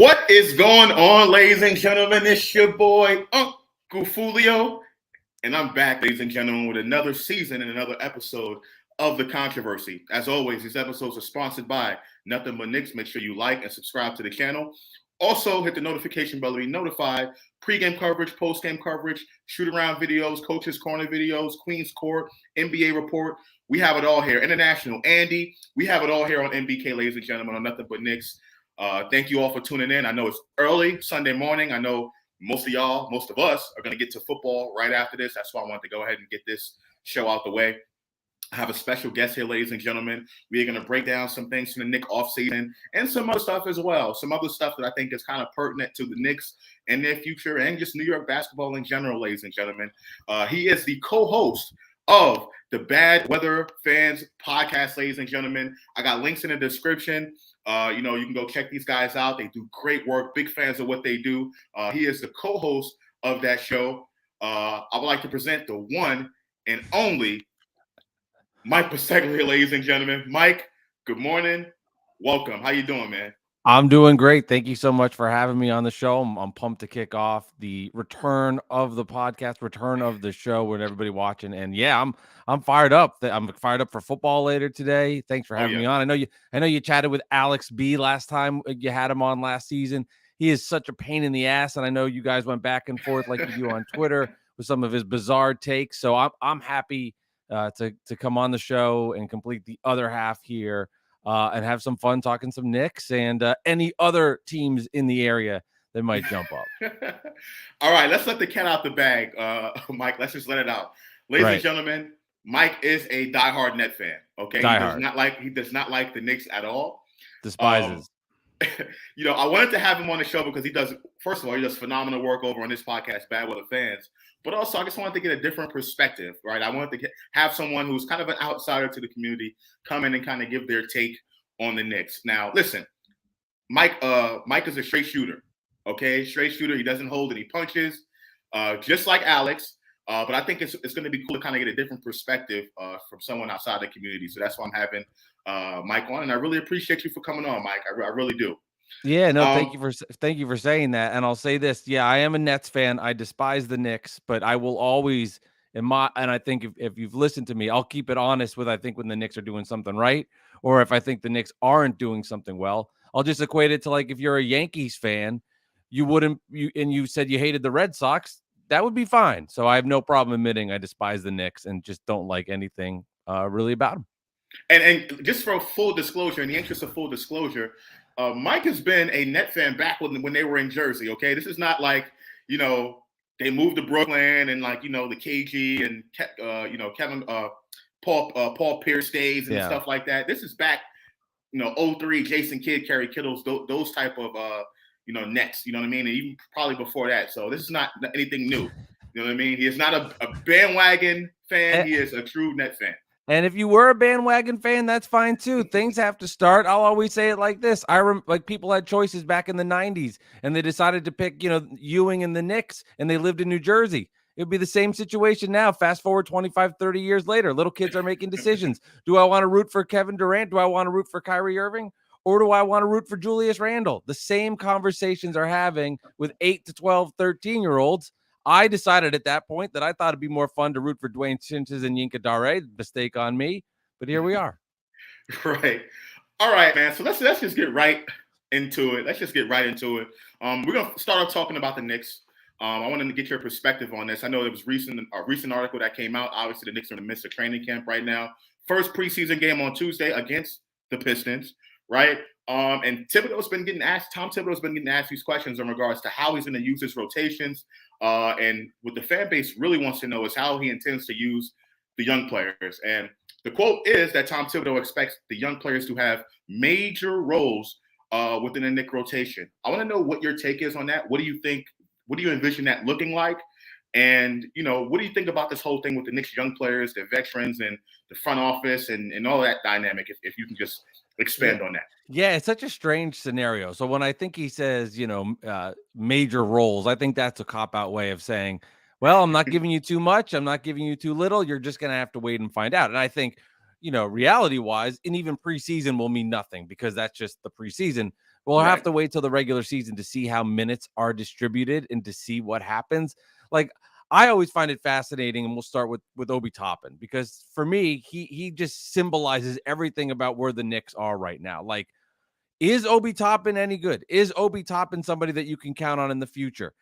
What is going on, ladies and gentlemen? It's your boy, UnclefOOlio, and I'm back, ladies and gentlemen, with another season and another episode of the Kontroversy. As always, these episodes are sponsored by Nothing But Knicks. Make sure you like and subscribe to the channel. Also, hit the notification bell to be notified. Pre-game coverage, post-game coverage, shoot-around videos, coaches' corner videos, Queen's Court, NBA report. We have it all here. International Andy. We have it all here on NBK, ladies and gentlemen, on Nothing But Knicks. Thank you all for tuning in. I know it's early Sunday morning. I know most of us are going to get to football right after this. That's why I wanted to go ahead and get this show out the way. I have a special guest here, ladies and gentlemen. We are going to break down some things from the Knicks offseason and some other stuff as well. Some other stuff that I think is kind of pertinent to the Knicks and their future and just New York basketball in general, ladies and gentlemen. He is the co-host of the Bad Weather Fans podcast, ladies and gentlemen. I got links in the description. You can go check these guys out. They do great work. Big fans of what they do. He is the co-host of that show. I would like to present the one and only Mike Bisceglia, ladies and gentlemen. Mike, good morning. Welcome. How you doing, man? I'm doing great. Thank you so much for having me on the show. I'm pumped to kick off the return of the podcast, return of the show with everybody watching. And yeah, I'm fired up. I'm fired up for football later today. Thanks for having me on. I know you chatted with Alex B last time you had him on last season. He is such a pain in the ass, and I know you guys went back and forth like you do on Twitter with some of his bizarre takes. So I'm happy to come on the show and complete the other half here. And have some fun talking some Knicks and any other teams in the area that might jump up. All right, let's let the cat out the bag, Mike. Let's just let it out. Ladies and gentlemen, Mike is a diehard Net fan. Okay, he does not like the Knicks at all. Despises. I wanted to have him on the show because he does phenomenal work over on this podcast, Bad Weather Fans. But also, I just wanted to get a different perspective, right? I wanted to have someone who's kind of an outsider to the community come in and kind of give their take on the Knicks. Now, listen, Mike is a straight shooter, okay? Straight shooter. He doesn't hold any punches, just like Alex. But I think it's going to be cool to kind of get a different perspective from someone outside the community. So that's why I'm having Mike on, and I really appreciate you for coming on, Mike. I really do. Yeah, no, thank you for saying that. And I'll say this: yeah, I am a Nets fan. I despise the Knicks, but I will always and I think if you've listened to me, I'll keep it honest with I think when the Knicks are doing something right, or if I think the Knicks aren't doing something well. I'll just equate it to like if you're a Yankees fan, you said you hated the Red Sox, that would be fine. So I have no problem admitting I despise the Knicks and just don't like anything really about them. And just for full disclosure, in the interest of full disclosure, Mike has been a Net fan back when they were in Jersey. Okay, this is not like they moved to Brooklyn and like the KG and Kevin Paul Pierce days and stuff like that. This is back 03 Jason Kidd, Kerry Kittles, those type of Nets. You know what I mean? And even probably before that. So this is not anything new. You know what I mean? He is not a bandwagon fan. He is a true Net fan. And if you were a bandwagon fan, that's fine too. Things have to start. I'll always say it like this. Like people had choices back in the 90s and they decided to pick, Ewing and the Knicks and they lived in New Jersey. It'd be the same situation now. Fast forward 25, 30 years later, little kids are making decisions. Do I want to root for Kevin Durant? Do I want to root for Kyrie Irving? Or do I want to root for Julius Randle? The same conversations are having with 8 to 12, 13-year-olds. I decided at that point that I thought it'd be more fun to root for Dwayne Chinches and Yinka Dare. Mistake on me, but here we are. Right. All right, man. So let's just get right into it. We're gonna start off talking about the Knicks. I wanted to get your perspective on this. I know there was a recent article that came out. Obviously, the Knicks are in the midst of training camp right now. First preseason game on Tuesday against the Pistons, right? And Tom Thibodeau's been getting asked these questions in regards to how he's going to use his rotations. And what the fan base really wants to know is how he intends to use the young players. And the quote is that Tom Thibodeau expects the young players to have major roles within the Knicks rotation. I want to know what your take is on that. What do you think? What do you envision that looking like? And, what do you think about this whole thing with the Knicks young players, the veterans, and the front office and all that dynamic, if you can just expand on that? Yeah, it's such a strange scenario. So when I think he says, major roles, I think that's a cop-out way of saying, well, I'm not giving you too much. I'm not giving you too little. You're just going to have to wait and find out. And I think, reality-wise, and even preseason will mean nothing because that's just the preseason. We'll have to wait till the regular season to see how minutes are distributed and to see what happens. Like, I always find it fascinating, and we'll start with Obi Toppin, because for me, he just symbolizes everything about where the Knicks are right now. Like, is Obi Toppin any good? Is Obi Toppin somebody that you can count on in the future?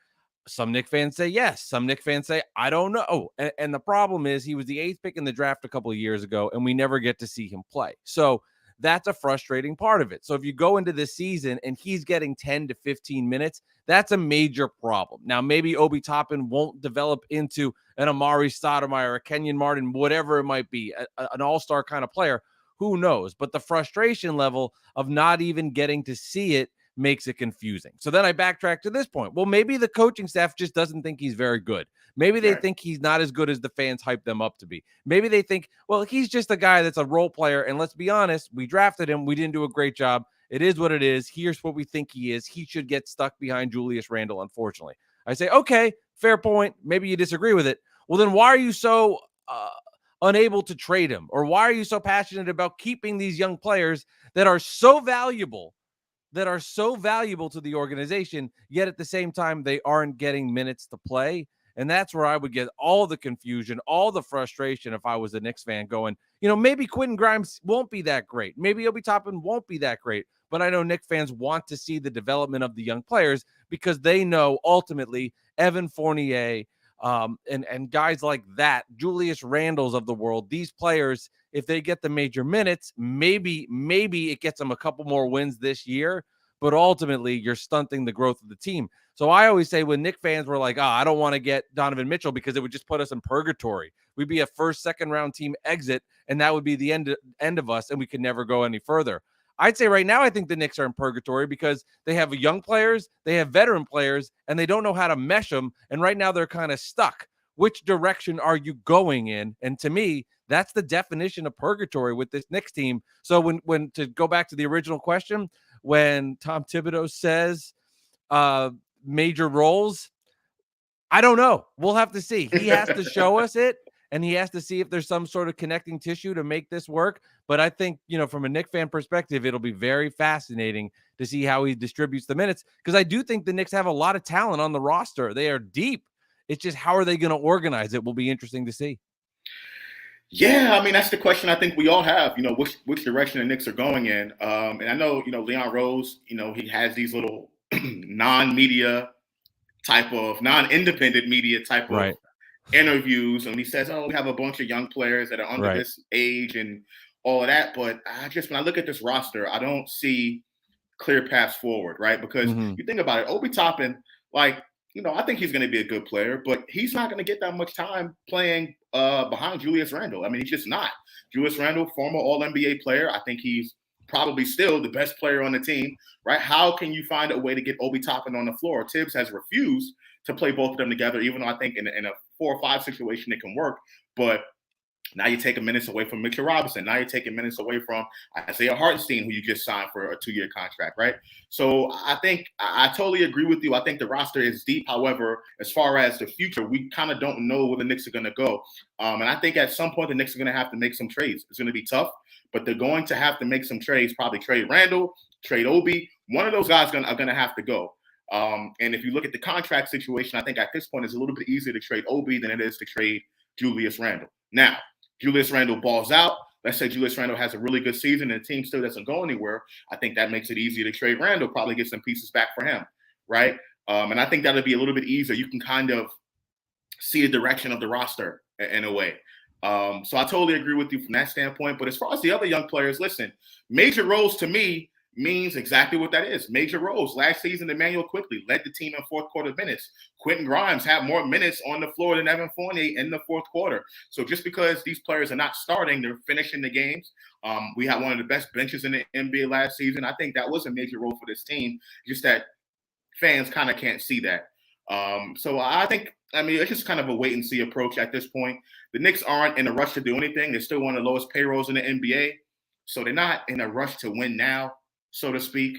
Some Knicks fans say yes. Some Knicks fans say, I don't know. Oh, and the problem is he was the 8th pick in the draft a couple of years ago, and we never get to see him play. So that's a frustrating part of it. So if you go into this season and he's getting 10 to 15 minutes, that's a major problem. Now, maybe Obi Toppin won't develop into an Amari Stoudemire, a Kenyon Martin, whatever it might be, an all-star kind of player. Who knows? But the frustration level of not even getting to see it makes it confusing. So then I backtrack to this point. Well, maybe the coaching staff just doesn't think he's very good. Maybe they think he's not as good as the fans hype them up to be. Maybe they think, well, he's just a guy that's a role player. And let's be honest, we drafted him. We didn't do a great job. It is what it is. Here's what we think he is. He should get stuck behind Julius Randle, unfortunately. I say, okay, fair point. Maybe you disagree with it. Well, then why are you so unable to trade him? Or why are you so passionate about keeping these young players that are so valuable to the organization, yet at the same time, they aren't getting minutes to play? And that's where I would get all the confusion, all the frustration if I was a Knicks fan going, maybe Quentin Grimes won't be that great. Maybe Obi Toppin won't be that great. But I know Knicks fans want to see the development of the young players because they know ultimately Evan Fournier and guys like that, Julius Randles of the world, these players, if they get the major minutes, maybe it gets them a couple more wins this year, but ultimately you're stunting the growth of the team. So I always say when Knicks fans were like, I don't want to get Donovan Mitchell because it would just put us in purgatory. We'd be a first, second round team exit, and that would be the end of us, and we could never go any further. I'd say right now I think the Knicks are in purgatory because they have young players, they have veteran players, and they don't know how to mesh them. And right now they're kind of stuck. Which direction are you going in? And to me, that's the definition of purgatory with this Knicks team. So when to go back to the original question, when Tom Thibodeau says major roles, I don't know. We'll have to see. He has to show us it, and he has to see if there's some sort of connecting tissue to make this work. But I think, from a Knicks fan perspective, it'll be very fascinating to see how he distributes the minutes, because I do think the Knicks have a lot of talent on the roster. They are deep. It's just how are they going to organize it will be interesting to see. Yeah, I mean, that's the question I think we all have, which direction the Knicks are going in. And I know, Leon Rose, he has these little non-independent media type of interviews. And he says, we have a bunch of young players that are under this age and all of that. But when I look at this roster, I don't see clear paths forward, right? Because you think about it, Obi Toppin, I think he's going to be a good player, but he's not going to get that much time playing behind Julius Randle. I mean, he's just not. Julius Randle, former All-NBA player. I think he's probably still the best player on the team, right? How can you find a way to get Obi Toppin on the floor? Tibbs has refused to play both of them together, even though I think in a 4 or 5 situation it can work. But now you're taking minutes away from Mitchell Robinson. Now you're taking minutes away from Isaiah Hartenstein, who you just signed for a 2-year contract, right? So I think I totally agree with you. I think the roster is deep. However, as far as the future, we kind of don't know where the Knicks are going to go. And I think at some point the Knicks are going to have to make some trades. It's going to be tough, but they're going to have to make some trades, probably trade Randle, trade Obi. One of those guys are going to have to go. And if you look at the contract situation, I think at this point it's a little bit easier to trade Obi than it is to trade Julius Randle. Now, Julius Randle balls out. Let's say Julius Randle has a really good season and the team still doesn't go anywhere. I think that makes it easier to trade Randle, probably get some pieces back for him, right? And I think that'll be a little bit easier. You can kind of see the direction of the roster in a way. So I totally agree with you from that standpoint. But as far as the other young players, listen, major roles to me means exactly what that is. Major roles. Last season, Emmanuel Quickley led the team in fourth quarter minutes. Quentin Grimes had more minutes on the floor than Evan Fournier in the fourth quarter. So just because these players are not starting, they're finishing the games. We had one of the best benches in the NBA last season. I think that was a major role for this team, just that fans kind of can't see that. So I think, it's just kind of a wait and see approach at this point. The Knicks aren't in a rush to do anything. They're still one of the lowest payrolls in the NBA. So they're not in a rush to win now, so to speak.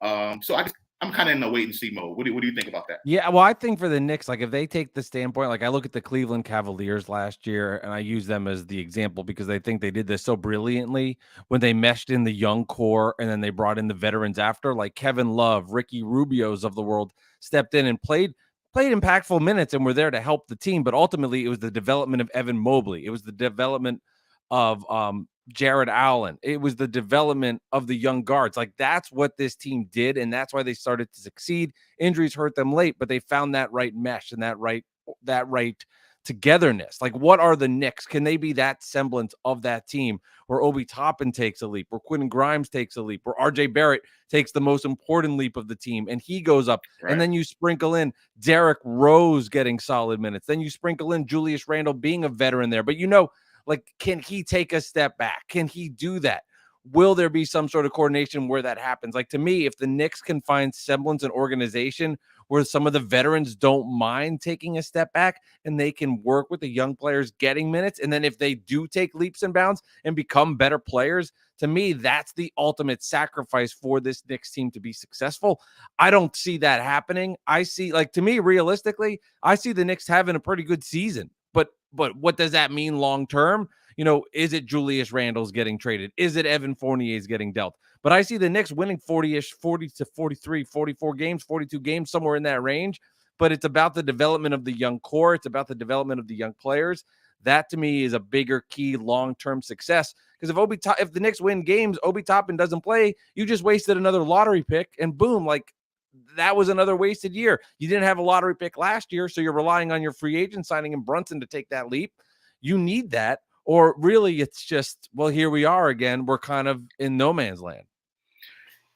So I'm kind of in a wait and see mode. What do you think about that? Yeah, well, I think for the Knicks, like if they take the standpoint, like I look at the Cleveland Cavaliers last year and I use them as the example because I think they did this so brilliantly when they meshed in the young core and then they brought in the veterans after, like Kevin Love, Ricky Rubio's of the world stepped in and played impactful minutes and were there to help the team. But ultimately, it was the development of Evan Mobley. It was the development of Jared Allen. It was the development of the young guards. Like that's what this team did, and that's why they started to succeed. Injuries hurt them late, but they found that right mesh and that right togetherness. Like, what are the Knicks? Can they be that semblance of that team where Obi Toppin takes a leap, where Quentin Grimes takes a leap, where RJ Barrett takes the most important leap of the team and he goes up? Right. And then you sprinkle in Derrick Rose getting solid minutes. Then you sprinkle in Julius Randle being a veteran there. But like, can he take a step back? Can he do that? Will there be some sort of coordination where that happens? Like, to me, if the Knicks can find semblance and organization where some of the veterans don't mind taking a step back and they can work with the young players getting minutes, and then if they do take leaps and bounds and become better players, to me, that's the ultimate sacrifice for this Knicks team to be successful. I don't see that happening. I see, like, to me, realistically, I see the Knicks having a pretty good season. But what does that mean long term? Is it Julius Randle's getting traded? Is it Evan Fournier's getting dealt? But I see the Knicks winning 40-ish, 40 to 43, 44 games, 42 games, somewhere in that range. But it's about the development of the young core. It's about the development of the young players. That, to me, is a bigger key long-term success. Because if the Knicks win games, Obi Toppin doesn't play, you just wasted another lottery pick, and boom, like, that was another wasted year. You didn't have a lottery pick last year, so you're relying on your free agent signing in Brunson to take that leap. You need that. Or really, it's just, well, here we are again. We're kind of in no man's land.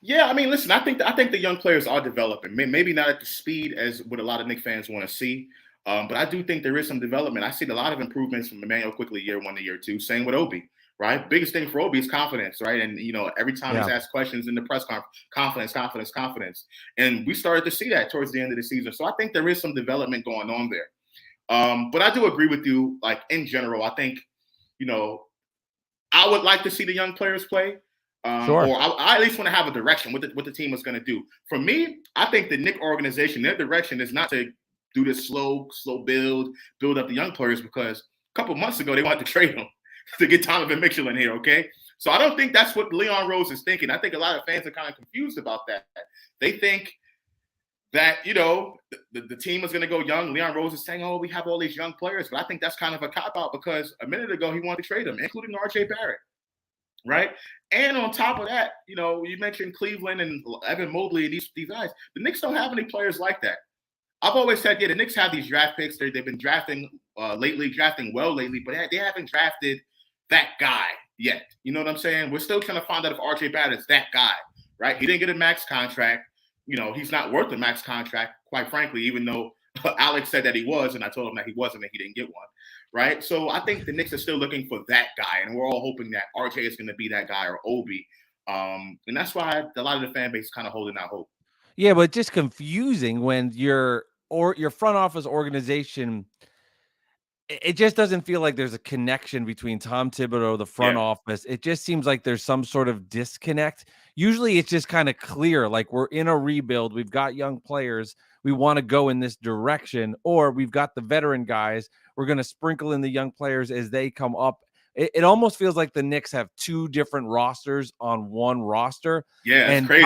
Yeah, I mean, listen, I think the young players are developing. Maybe not at the speed as what a lot of Knicks fans want to see, but I do think there is some development. I see a lot of improvements from Emmanuel Quickly year one to year two. Same with Obi, right? Biggest thing for Obi is confidence, right? And every time he's asked questions in the press conference, confidence. And we started to see that towards the end of the season. So I think there is some development going on there. But I do agree with you. Like, in general, I think I would like to see the young players play. Sure. Or I at least want to have a direction what the team is going to do. For me, I think the Knicks organization, their direction is not to do this slow build up the young players, because a couple months ago they wanted to trade them to get Donovan Mitchell in here, okay? So I don't think that's what Leon Rose is thinking. I think a lot of fans are kind of confused about that. They think that, the team is going to go young. Leon Rose is saying, oh, we have all these young players. But I think that's kind of a cop-out, because a minute ago he wanted to trade them, including RJ Barrett. Right. And on top of that, you mentioned Cleveland and Evan Mobley and these guys. The Knicks don't have any players like that. I've always said, the Knicks have these draft picks. They've been drafting drafting well lately, but they haven't drafted that guy yet. You know what I'm saying? We're still trying to find out if RJ Barrett is that guy, right? He didn't get a max contract. He's not worth a max contract, quite frankly, even though Alex said that he was, and I told him that he wasn't, and he didn't get one. Right. So I think the Knicks are still looking for that guy, and we're all hoping that RJ is going to be that guy, or Obi. And that's why a lot of the fan base is kind of holding out hope. Yeah, but just confusing when your front office organization, it just doesn't feel like there's a connection between Tom Thibodeau, the front office. It just seems like there's some sort of disconnect. Usually it's just kind of clear, like, we're in a rebuild. We've got young players. We want to go in this direction, or we've got the veteran guys. We're going to sprinkle in the young players as they come up. It almost feels like the Knicks have two different rosters on one roster. Yeah, it's and crazy.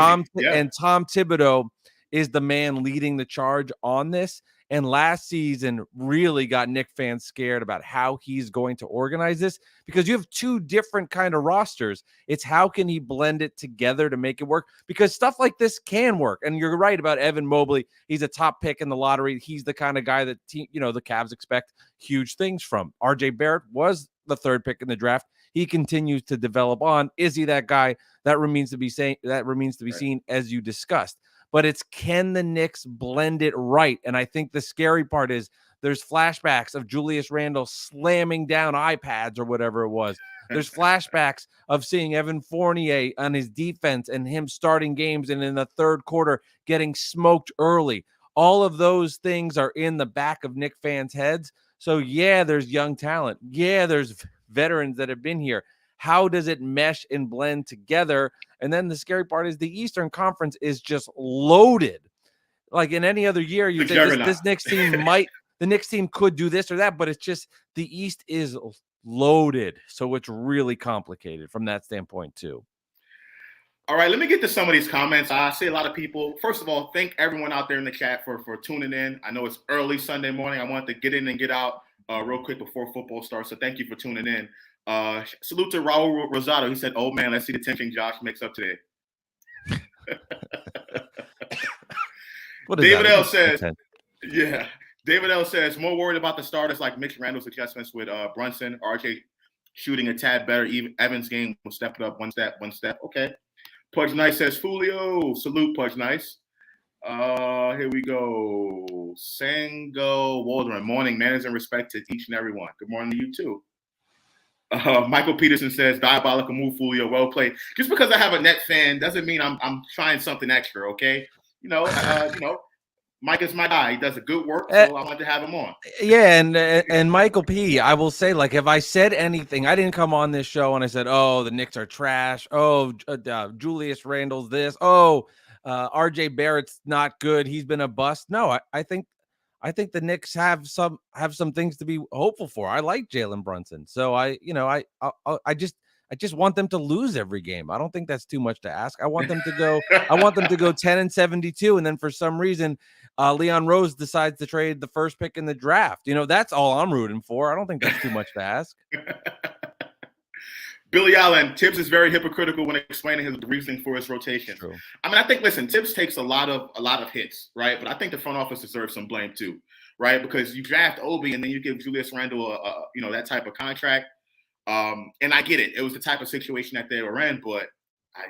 Tom Thibodeau is the man leading the charge on this. And last season really got Knicks fans scared about how he's going to organize this, because you have two different kind of rosters. It's how can he blend it together to make it work, because stuff like this can work. And you're right about Evan Mobley. He's a top pick in the lottery. He's the kind of guy that the Cavs expect huge things from. RJ Barrett was the third pick in the draft. He continues to develop on. Is he that guy? That remains to be seen, as you discussed. But it's, can the Knicks blend it right? And I think the scary part is there's flashbacks of Julius Randle slamming down iPads or whatever it was. There's flashbacks of seeing Evan Fournier on his defense and him starting games and in the third quarter getting smoked early. All of those things are in the back of Knicks fans' heads. So, yeah, there's young talent. Yeah, there's veterans that have been here. how does it mesh and blend together? And then the scary part is the Eastern Conference is just loaded. Like in any other year, you'd say this Knicks team the Knicks team could do this or that, but it's just the East is loaded. So it's really complicated from that standpoint too. All right, let me get to some of these comments. I see a lot of people. First of all, thank everyone out there in the chat for tuning in. I know it's early Sunday morning. I wanted to get in and get out real quick before football starts. So thank you for tuning in. Salute to Raul Rosado. He said, "Oh man, let's see the tension Josh makes up today." David L says, "Yeah." David L says, "More worried about the starters like Mitch Randall's adjustments with Brunson, RJ shooting a tad better. Even Evans' game will step it up one step. Okay." Pudge Nice says, "Foolio." Salute, Pudge Nice. Here we go. Sango Waldron. Morning, manners and respect to each and every one. Good morning to you, too. Michael Peterson says, "Diabolical move, Foolio. Well played." Just because I have a net fan doesn't mean I'm trying something extra, okay? Mike is my guy. He does a good work, so I want to have him on. Yeah, and Michael P., I will say, like, if I said anything, I didn't come on this show and I said, oh, the Knicks are trash. Oh, Julius Randle's this. Oh, RJ Barrett's not good. He's been a bust. No, I think the Knicks have some things to be hopeful for. I like Jalen Brunson, so I just want them to lose every game. I don't think that's too much to ask. I want them to go 10-72, and then for some reason, Leon Rose decides to trade the first pick in the draft. That's all I'm rooting for. I don't think that's too much to ask. Billy Allen, Tibbs is very hypocritical when explaining his reasoning for his rotation. True. I mean, I think, listen, Tibbs takes a lot of hits, right? But I think the front office deserves some blame too, right? Because you draft Obi and then you give Julius Randle that type of contract. And I get it. It was the type of situation that they were in, but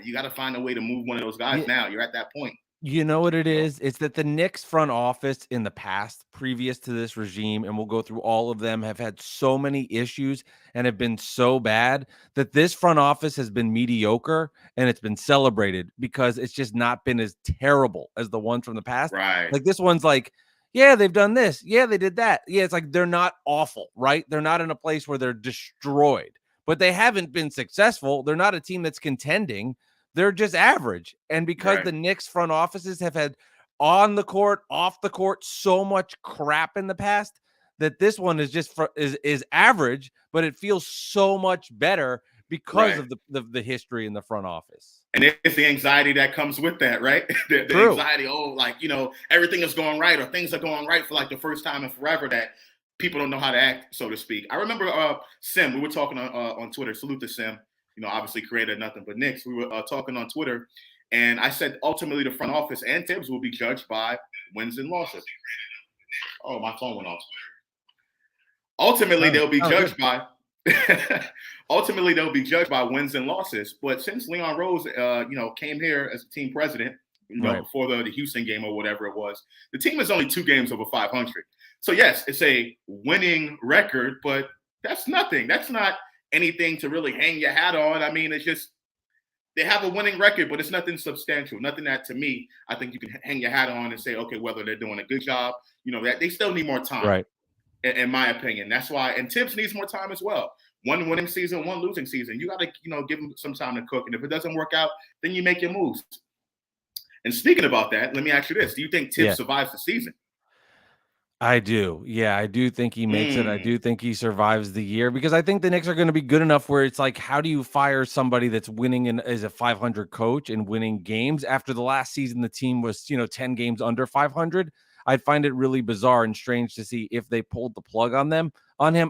you got to find a way to move one of those guys now. You're at that point. You know what it is? It's that the Knicks front office in the past, previous to this regime, and we'll go through all of them, have had so many issues and have been so bad that this front office has been mediocre and it's been celebrated because it's just not been as terrible as the ones from the past. Right. Like this one's like, yeah, they've done this. Yeah, they did that. Yeah, it's like they're not awful, right? They're not in a place where they're destroyed, but they haven't been successful. They're not a team that's contending. They're just average. And because the Knicks front offices have had on the court, off the court, so much crap in the past that this one is just is average, but it feels so much better because of the history in the front office. And it's the anxiety that comes with that, right? the anxiety, everything is going right or things are going right for like the first time in forever that people don't know how to act, so to speak. I remember Sim, we were talking on Twitter. Salute to Sim. Obviously created nothing but Knicks. We were talking on Twitter, and I said ultimately the front office and Tibbs will be judged by wins and losses. Oh, my phone went off. Ultimately, they'll be judged by. Ultimately, they'll be judged by wins and losses. But since Leon Rose, came here as a team president, before the Houston game or whatever it was, the team is only 2 games over 500. So yes, it's a winning record, but that's nothing. That's not anything to really hang your hat on. I mean, it's just they have a winning record, but it's nothing substantial, nothing that to me I think you can hang your hat on and say, okay, whether they're doing a good job, that they still need more time, right? In my opinion, that's why. And Tibbs needs more time as well. 1 winning season, 1 losing season. You got to give him some time to cook, and if it doesn't work out, then you make your moves. And speaking about that, let me ask you this: do you think Tibbs survives the season? I do. Yeah, I do think he makes it. I do think he survives the year because I think the Knicks are going to be good enough where it's like, how do you fire somebody that's winning and as a 500 coach and winning games after the last season the team was, 10 games under 500? I'd find it really bizarre and strange to see if they pulled the plug on him.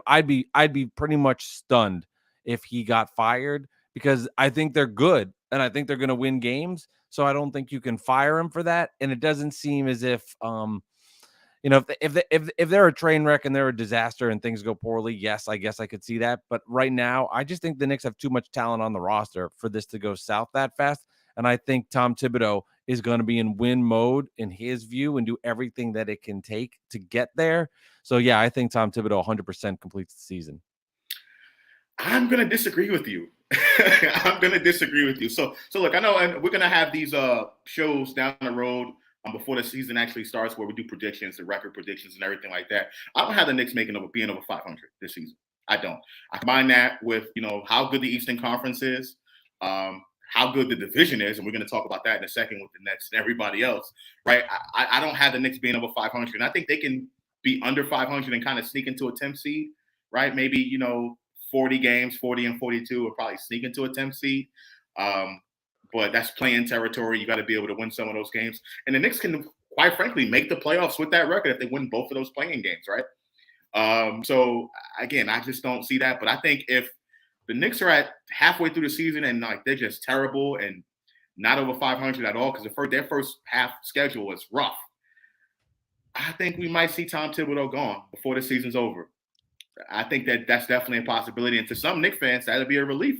I'd be pretty much stunned if he got fired because I think they're good and I think they're going to win games. So I don't think you can fire him for that. And it doesn't seem as if if they're a train wreck and they're a disaster and things go poorly, yes, I guess I could see that. But right now, I just think the Knicks have too much talent on the roster for this to go south that fast. And I think Tom Thibodeau is going to be in win mode in his view and do everything that it can take to get there. So, yeah, I think Tom Thibodeau 100% completes the season. I'm going to disagree with you. So look, I know, and we're going to have these shows down the road before the season actually starts, where we do predictions, the record predictions, and everything like that. I don't have the Knicks being over 500 this season. I don't. I combine that with, how good the Eastern Conference is, how good the division is, and we're going to talk about that in a second with the Nets and everybody else, right? I don't have the Knicks being over 500, and I think they can be under 500 and kind of sneak into a 10th seed, right? Maybe, 40 games, 40 and 42 will probably sneak into a 10th seed. But that's playing territory. You got to be able to win some of those games. And the Knicks can, quite frankly, make the playoffs with that record if they win both of those playing games, right? So, again, I just don't see that. But I think if the Knicks are at halfway through the season and they're just terrible and not over 500 at all, because their first half schedule was rough, I think we might see Tom Thibodeau gone before the season's over. I think that's definitely a possibility. And to some Knicks fans, that'll be a relief.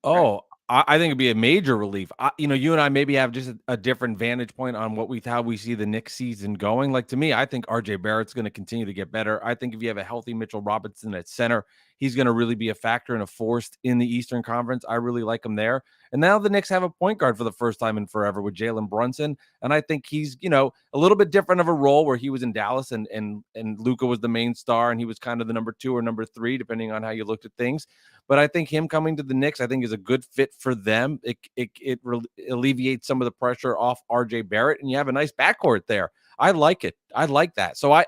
Oh, I think it'd be a major relief. You and I maybe have just a different vantage point on how we see the Knicks season going. Like, to me, I think RJ Barrett's going to continue to get better. I think if you have a healthy Mitchell Robinson at center, he's going to really be a factor and a force in the Eastern Conference. I really like him there. And now the Knicks have a point guard for the first time in forever with Jalen Brunson. And I think he's, a little bit different of a role where he was in Dallas and Luka was the main star and he was kind of the number 2 or number 3, depending on how you looked at things. But I think him coming to the Knicks, I think, is a good fit for them. It alleviates some of the pressure off RJ Barrett, and you have a nice backcourt there. I like it. I like that. So I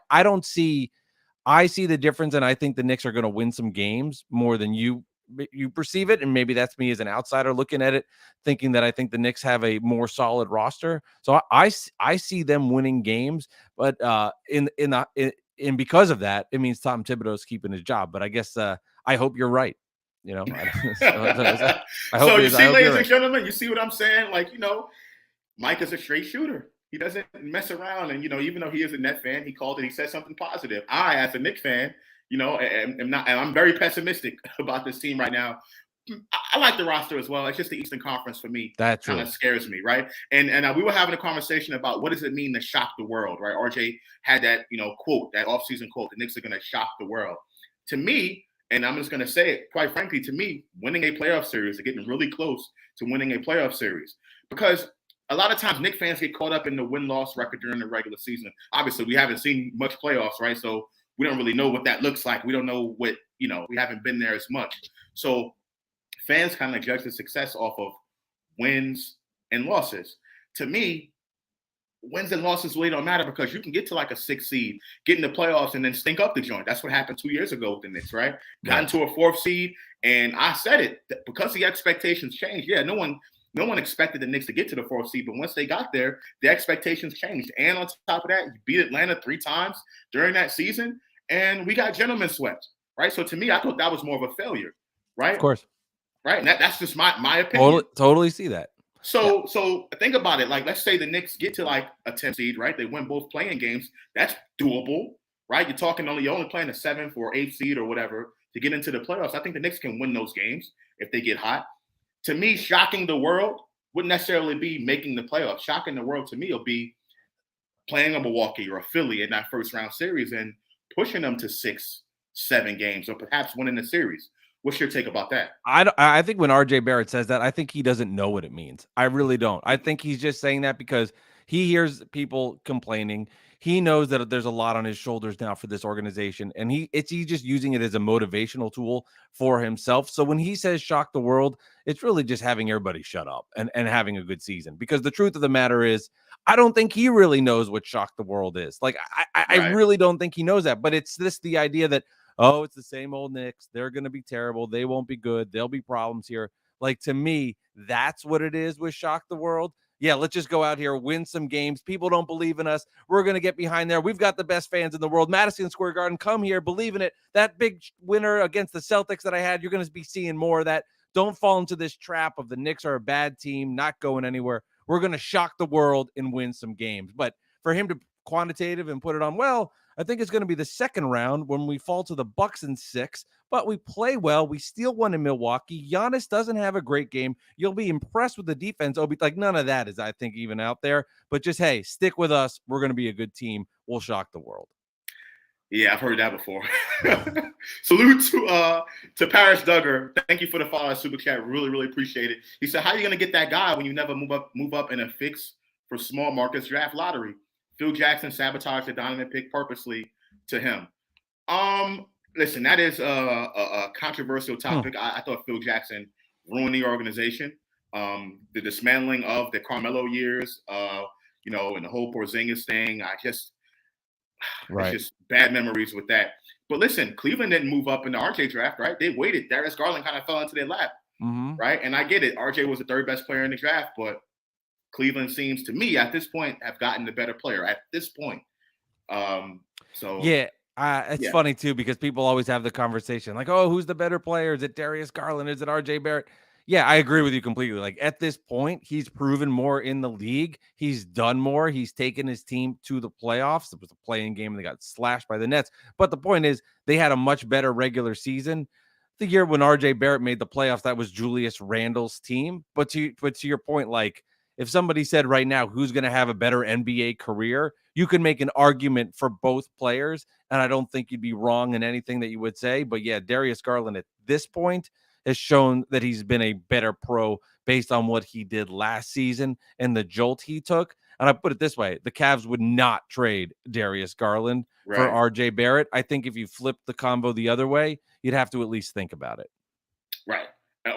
see the difference, and I think the Knicks are going to win some games more than you perceive it. And maybe that's me as an outsider looking at it, thinking that I think the Knicks have a more solid roster. So I see them winning games, but and because of that, it means Tom Thibodeau's keeping his job. But I guess I hope you're right. I hope you see, ladies and gentlemen, you see what I'm saying? Like, Mike is a straight shooter. He doesn't mess around. And, even though he is a Net fan, he called it, he said something positive. I, as a Knicks fan, am not, and I'm very pessimistic about this team right now. I like the roster as well. It's just the Eastern Conference for me. That kind of scares me, right? And we were having a conversation about what does it mean to shock the world, right? RJ had that, quote, that offseason quote, the Knicks are going to shock the world. To me, and I'm just going to say it, quite frankly, to me, winning a playoff series, they're getting really close to winning a playoff series. Because a lot of times Knicks fans get caught up in the win-loss record during the regular season. Obviously, we haven't seen much playoffs, right? So we don't really know what that looks like. We don't know what, we haven't been there as much. So fans kind of judge the success off of wins and losses. To me, wins and losses really don't matter because you can get to like a 6th seed, get in the playoffs, and then stink up the joint. That's what happened 2 years ago with the Knicks, right? Got into a 4th seed, and I said it, because the expectations changed. Yeah, no one expected the Knicks to get to the 4th seed, but once they got there, the expectations changed. And on top of that, you beat Atlanta 3 times during that season, and we got gentlemen swept, right? So to me, I thought that was more of a failure, right? Of course. Right, and that's just my opinion. Totally see that. So think about it. Like, let's say the Knicks get to like a 10th seed, right? They win both playing games. That's doable, right? You're only playing a 7th or 8th seed or whatever to get into the playoffs. I think the Knicks can win those games if they get hot. To me, shocking the world wouldn't necessarily be making the playoffs. Shocking the world to me will be playing a Milwaukee or a Philly in that first round series and pushing them to 6-7 games or perhaps winning the series. What's your take about that? I think when RJ Barrett says that, I think he doesn't know what it means. I really don't. I think he's just saying that because he hears people complaining. He knows that there's a lot on his shoulders now for this organization, and he's just using it as a motivational tool for himself. So when he says shock the world, it's really just having everybody shut up and having a good season. Because the truth of the matter is, I don't think he really knows what shock the world is. Like, I really don't think he knows that. But it's the idea that, oh, it's the same old Knicks. They're going to be terrible. They won't be good. There'll be problems here. Like, to me, that's what it is with shock the world. Yeah, let's just go out here, win some games. People don't believe in us. We're going to get behind there. We've got the best fans in the world. Madison Square Garden, come here, believe in it. That big winner against the Celtics that I had, you're going to be seeing more of that. Don't fall into this trap of the Knicks are a bad team, not going anywhere. We're going to shock the world and win some games. But for him to quantitative and put it on, well, I think it's going to be the second round when we fall to the Bucks in 6, but we play well. We steal one in Milwaukee. Giannis doesn't have a great game. You'll be impressed with the defense. Obi, like, none of that is, I think, even out there. But just, hey, stick with us. We're going to be a good team. We'll shock the world. Yeah, I've heard that before. Salute to Paris Duggar. Thank you for the follow, super chat. Really, really appreciate it. He said, "How are you going to get that guy when you never move up in a fix for small markets draft lottery? Phil Jackson sabotaged the Donovan pick purposely to him." Listen, that is a controversial topic. I thought Phil Jackson ruined the organization. The dismantling of the Carmelo years, and the whole Porzingis thing. It's just bad memories with that. But listen, Cleveland didn't move up in the RJ draft, right? They waited. Darius Garland kind of fell into their lap, right? And I get it. RJ was the third best player in the draft, but Cleveland seems to me at this point have gotten the better player at this point. It's funny too, because people always have the conversation like, oh, who's the better player? Is it Darius Garland? Is it RJ Barrett? Yeah, I agree with you completely. Like at this point, he's proven more in the league. He's done more. He's taken his team to the playoffs. It was a play-in game and they got slashed by the Nets. But the point is, they had a much better regular season. The year when RJ Barrett made the playoffs, that was Julius Randle's team. But to your point, like if somebody said right now, who's going to have a better NBA career, you can make an argument for both players. And I don't think you'd be wrong in anything that you would say. But yeah, Darius Garland at this point has shown that he's been a better pro based on what he did last season and the jolt he took. And I put it this way, the Cavs would not trade Darius Garland for RJ Barrett. I think if you flip the combo the other way, you'd have to at least think about it. Right.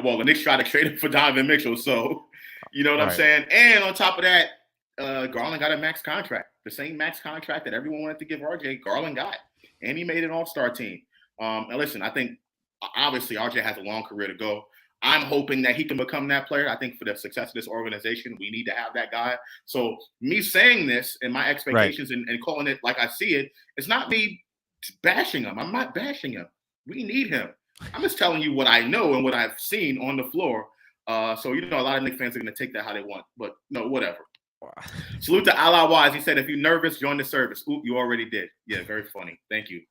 Well, the Knicks tried to trade him for Donovan Mitchell, so you know what I'm saying? And on top of that, Garland got a max contract, the same max contract that everyone wanted to give RJ. Garland got, and he made an all-star team. And listen, I think obviously RJ has a long career to go. I'm hoping that he can become that player. I think for the success of this organization, we need to have that guy. So me saying this and my expectations and calling it like I see it, it's not me bashing him. I'm not bashing him. We need him. I'm just telling you what I know and what I've seen on the floor. So, a lot of Knicks fans are going to take that how they want. But no, whatever. Salute to Allah Wise. He said, if you're nervous, join the service. Oop, you already did. Yeah, very funny. Thank you.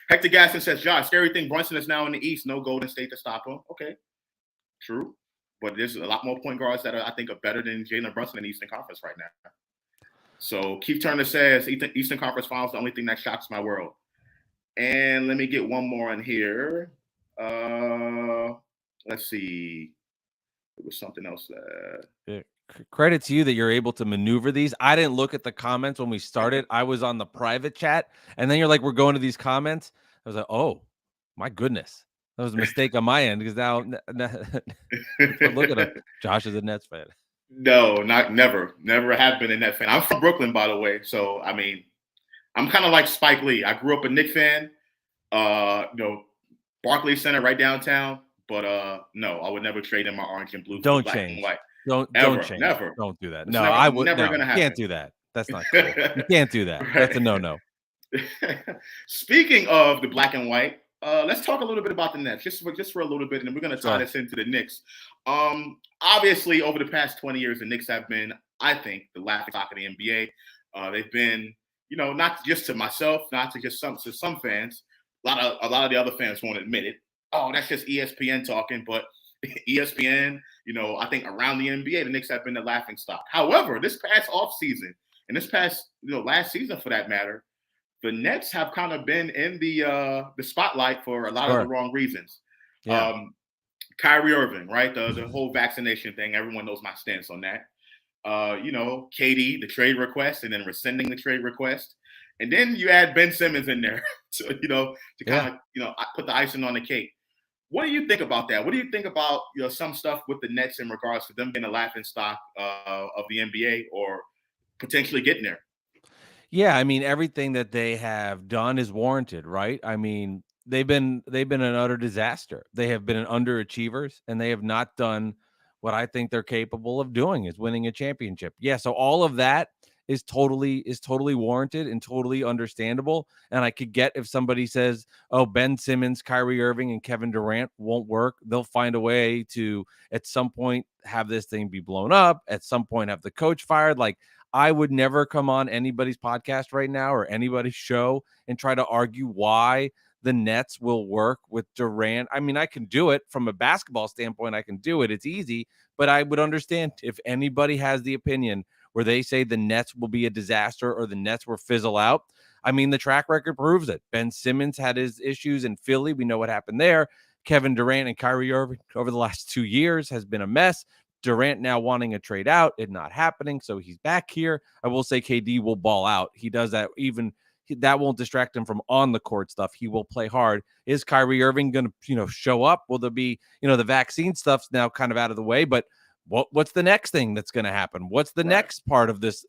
Hector Gaston says, Josh, scary thing, Brunson is now in the East. No Golden State to stop him. Okay, true. But there's a lot more point guards that I think are better than Jalen Brunson in the Eastern Conference right now. So Keith Turner says, Eastern Conference Finals, the only thing that shocks my world. And let me get one more in here. Let's see. There was something else. Credit to you that you're able to maneuver these. I didn't look at the comments when we started. I was on the private chat, and then you're like, we're going to these comments. I was like, oh, my goodness. That was a mistake on my end because now look at him. Josh is a Nets fan. No, never have been a Nets fan. I'm from Brooklyn, by the way. So, I mean, I'm kind of like Spike Lee. I grew up a Knicks fan, Barclays Center right downtown. But no, I would never trade in my orange and blue. Don't change. Don't change. Never. Don't do that. It's I would never gonna happen. Can't do that. That's not cool. You can't do that. Right. That's a no. Speaking of the black and white, let's talk a little bit about the Nets, just for a little bit, and then we're going to tie this into the Knicks. Obviously, over the past 20 years, the Knicks have been, I think, the laughingstock of the NBA. They've been, not just to myself, not to just some fans. A lot of the other fans won't admit it. Oh, that's just ESPN talking, but ESPN, I think around the NBA, the Knicks have been the laughingstock. However, this past offseason and this past, last season for that matter, the Nets have kind of been in the spotlight for a lot of the wrong reasons. Yeah. Kyrie Irving, right? The whole vaccination thing. Everyone knows my stance on that. KD, the trade request, and then rescinding the trade request. And then you add Ben Simmons in there to kind of, put the icing on the cake. What do you think about that? What do you think about some stuff with the Nets in regards to them being a laughingstock of the NBA or potentially getting there? Yeah, I mean, everything that they have done is warranted, right? I mean, they've been an utter disaster. They have been underachievers, and they have not done what I think they're capable of doing, is winning a championship. Yeah, so all of that is totally warranted and totally understandable. And I could get if somebody says, oh, Ben Simmons, Kyrie Irving, and Kevin Durant won't work. They'll find a way to, at some point, have this thing be blown up, at some point have the coach fired. Like, I would never come on anybody's podcast right now or anybody's show and try to argue why the Nets will work with Durant. I mean, I can do it from a basketball standpoint. I can do it. It's easy, but I would understand if anybody has the opinion where they say the Nets will be a disaster or the Nets will fizzle out. I mean, the track record proves it. Ben Simmons had his issues in Philly. We know what happened there. Kevin Durant and Kyrie Irving over the last 2 years has been a mess. Durant now wanting a trade out, it not happening, so he's back here. I will say KD will ball out. He does that even. that won't distract him from on the court stuff. He will play hard. Is Kyrie Irving going to, show up? Will there be, the vaccine stuff's now kind of out of the way, but what's the next thing that's going to happen? What's the next part of this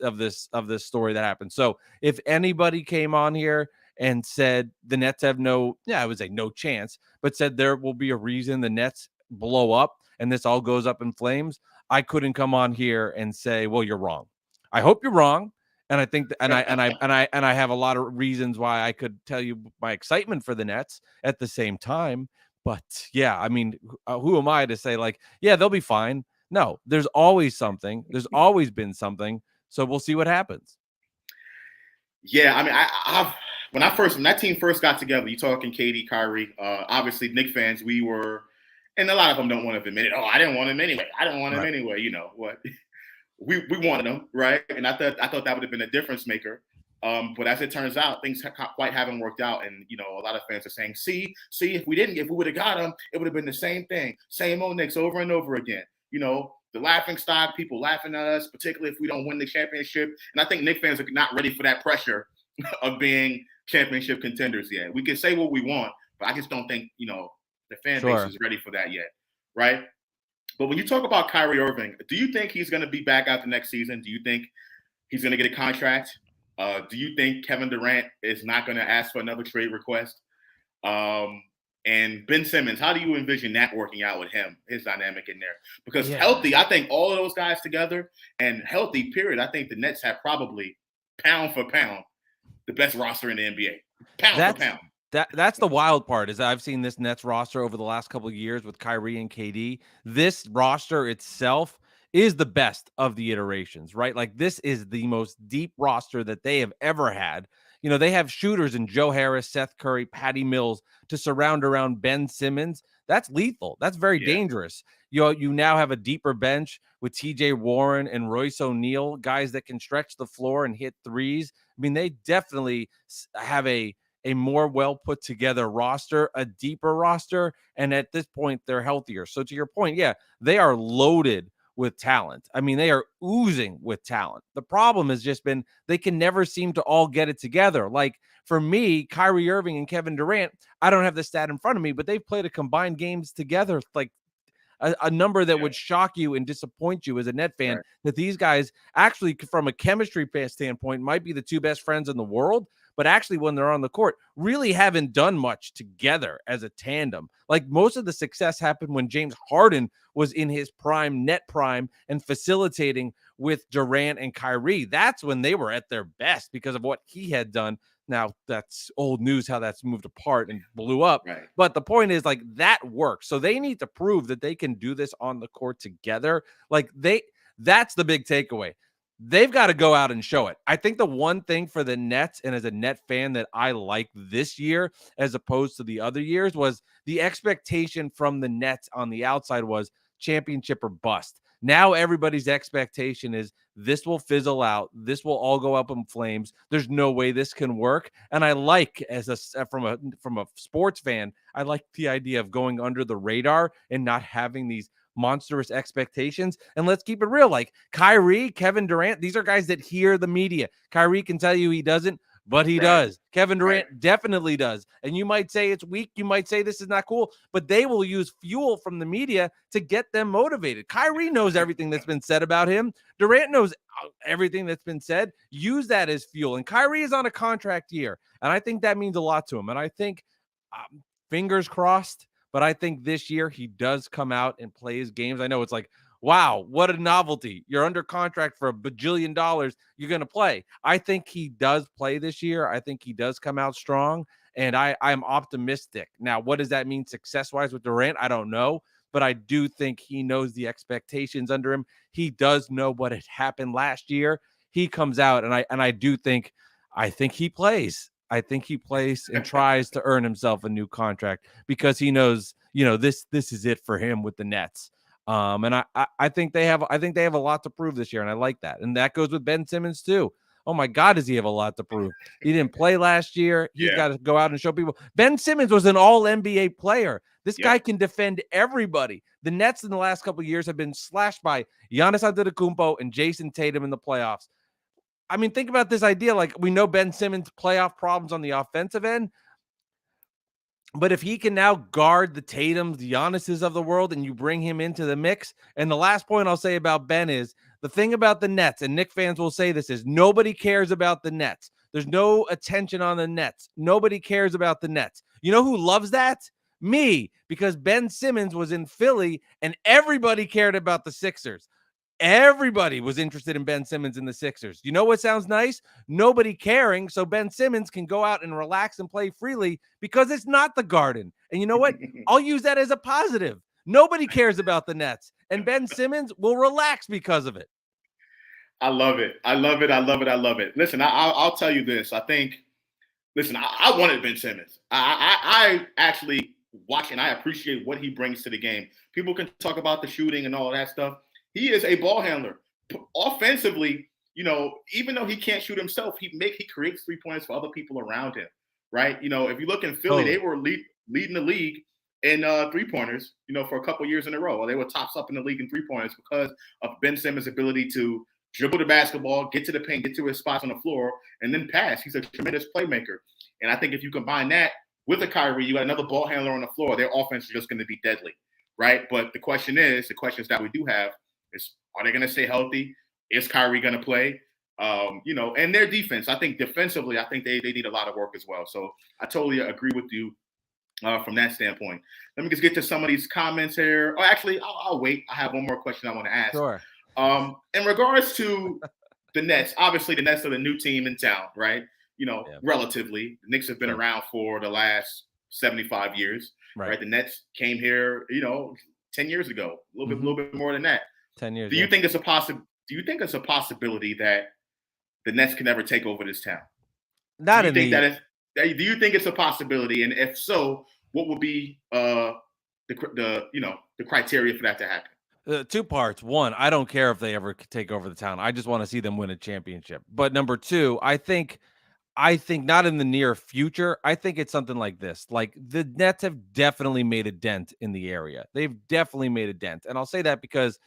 story that happens? So if anybody came on here and said the Nets have I would say no chance, but said there will be a reason the Nets blow up and this all goes up in flames, I couldn't come on here and say, well, you're wrong. I hope you're wrong. And I think, I have a lot of reasons why I could tell you my excitement for the Nets at the same time. But yeah, I mean, who am I to say they'll be fine? No, there's always something. There's always been something. So we'll see what happens. Yeah, I mean, when that team first got together, you talking KD, Kyrie, obviously Knicks fans, we were, and a lot of them don't want to admit it. Oh, I didn't want him anyway. You know what? We wanted him, right? And I thought that would have been a difference maker. But as it turns out, things quite haven't worked out. And, a lot of fans are saying, see, if we would have got him, it would have been the same thing. Same old Knicks over and over again. The laughing stock, people laughing at us, particularly if we don't win the championship. And I think Knicks fans are not ready for that pressure of being championship contenders yet. We can say what we want, but I just don't think, the fan base is ready for that yet, right? But when you talk about Kyrie Irving, do you think he's going to be back out the next season? Do you think he's going to get a contract? Do you think Kevin Durant is not going to ask for another trade request? And Ben Simmons, how do you envision that working out with him, his dynamic in there? Because healthy, I think all of those guys together and healthy, period, I think the Nets have probably, pound for pound, the best roster in the NBA. Pound for pound. That's the wild part is I've seen this Nets roster over the last couple of years with Kyrie and KD. This roster itself is the best of the iterations, right? Like this is the most deep roster that they have ever had. They have shooters in Joe Harris, Seth Curry, Patty Mills to surround around Ben Simmons. That's lethal. That's very dangerous. You now have a deeper bench with TJ Warren and Royce O'Neal, guys that can stretch the floor and hit threes. I mean, they definitely have a more well put together roster, a deeper roster. And at this point, they're healthier. So to your point, they are loaded with talent. I mean, they are oozing with talent. The problem has just been they can never seem to all get it together. Like for me, Kyrie Irving and Kevin Durant, I don't have the stat in front of me, but they've played a combined games together, like a number that would shock you and disappoint you as a Net fan, that these guys actually, from a chemistry standpoint, might be the two best friends in the world, but actually when they're on the court, really haven't done much together as a tandem. Like most of the success happened when James Harden was in his prime, net prime, and facilitating with Durant and Kyrie. That's when they were at their best because of what he had done. Now, that's old news how that's moved apart and blew up. Right. But the point is, like, that works. So they need to prove that they can do this on the court together. Like, that's the big takeaway. They've got to go out and show it. I think the one thing for the Nets, and as a Net fan that I like this year as opposed to the other years, was the expectation from the Nets on the outside was championship or bust. Now everybody's expectation is this will fizzle out. This will all go up in flames. There's no way this can work. And I like, from a sports fan, I like the idea of going under the radar and not having these monstrous expectations. And let's keep it real. Like Kyrie, Kevin Durant, these are guys that hear the media. Kyrie can tell you he doesn't, but he does. Kevin Durant definitely does. And you might say it's weak. You might say this is not cool, but they will use fuel from the media to get them motivated. Kyrie knows everything that's been said about him. Durant knows everything that's been said. Use that as fuel. And Kyrie is on a contract year. And I think that means a lot to him. And I think, fingers crossed, but I think this year he does come out and play his games. I know it's like, wow, what a novelty. You're under contract for $1 bajillion. You're going to play. I think he does play this year. I think he does come out strong, and I'm optimistic. Now, what does that mean success-wise with Durant? I don't know, but I do think he knows the expectations under him. He does know what had happened last year. He comes out, and I think he plays. I think he plays and tries to earn himself a new contract because he knows, this is it for him with the Nets. And I think they have a lot to prove this year, and I like that. And that goes with Ben Simmons too. Oh my God, does he have a lot to prove? He didn't play last year. He's got to go out and show people. Ben Simmons was an all NBA player. This guy can defend everybody. The Nets in the last couple of years have been slashed by Giannis Antetokounmpo and Jason Tatum in the playoffs. I mean, think about this idea. Like, we know Ben Simmons' playoff problems on the offensive end, but if he can now guard the Tatums, the Giannis's of the world, and you bring him into the mix, and the last point I'll say about Ben is the thing about the Nets, and Knicks fans will say this, is nobody cares about the Nets. There's no attention on the Nets. Nobody cares about the Nets. You know who loves that? Me, because Ben Simmons was in Philly and everybody cared about the Sixers. Everybody was interested in Ben Simmons and the Sixers. You know what sounds nice? Nobody caring, so Ben Simmons can go out and relax and play freely because it's not the Garden. And you know what? I'll use that as a positive. Nobody cares about the Nets, and Ben Simmons will relax because of it. I love it. I love it. I love it. I love it. Listen, I'll tell you this. I think, listen, I wanted Ben Simmons. I actually watch and I appreciate what he brings to the game. People can talk about the shooting and all of that stuff. He is a ball handler. Offensively, even though he can't shoot himself, he creates 3-pointers for other people around him, right? If you look in Philly, They were leading the league in 3-pointers, for a couple years in a row. Well, they were tops up in the league in 3-pointers because of Ben Simmons' ability to dribble the basketball, get to the paint, get to his spots on the floor, and then pass. He's a tremendous playmaker. And I think if you combine that with a Kyrie, you got another ball handler on the floor, their offense is just going to be deadly, right? But the questions that we do have is, are they going to stay healthy? Is Kyrie going to play? And their defense, I think defensively, I think they need a lot of work as well. So I totally agree with you from that standpoint. Let me just get to some of these comments here. Oh, actually, I'll wait. I have one more question I want to ask. Sure. In regards to the Nets, obviously the Nets are the new team in town, right? Relatively. The Knicks have been around for the last 75 years, right? The Nets came here, 10 years ago, a little bit more than that. 10 years. Do you think it's a possibility that the Nets can ever take over this town? Do you think it's a possibility? And if so, what would be the criteria for that to happen? 2 parts. One, I don't care if they ever take over the town. I just want to see them win a championship. But number 2, I think not in the near future. I think it's something like this. Like, the Nets have definitely made a dent in the area. They've definitely made a dent. And I'll say that because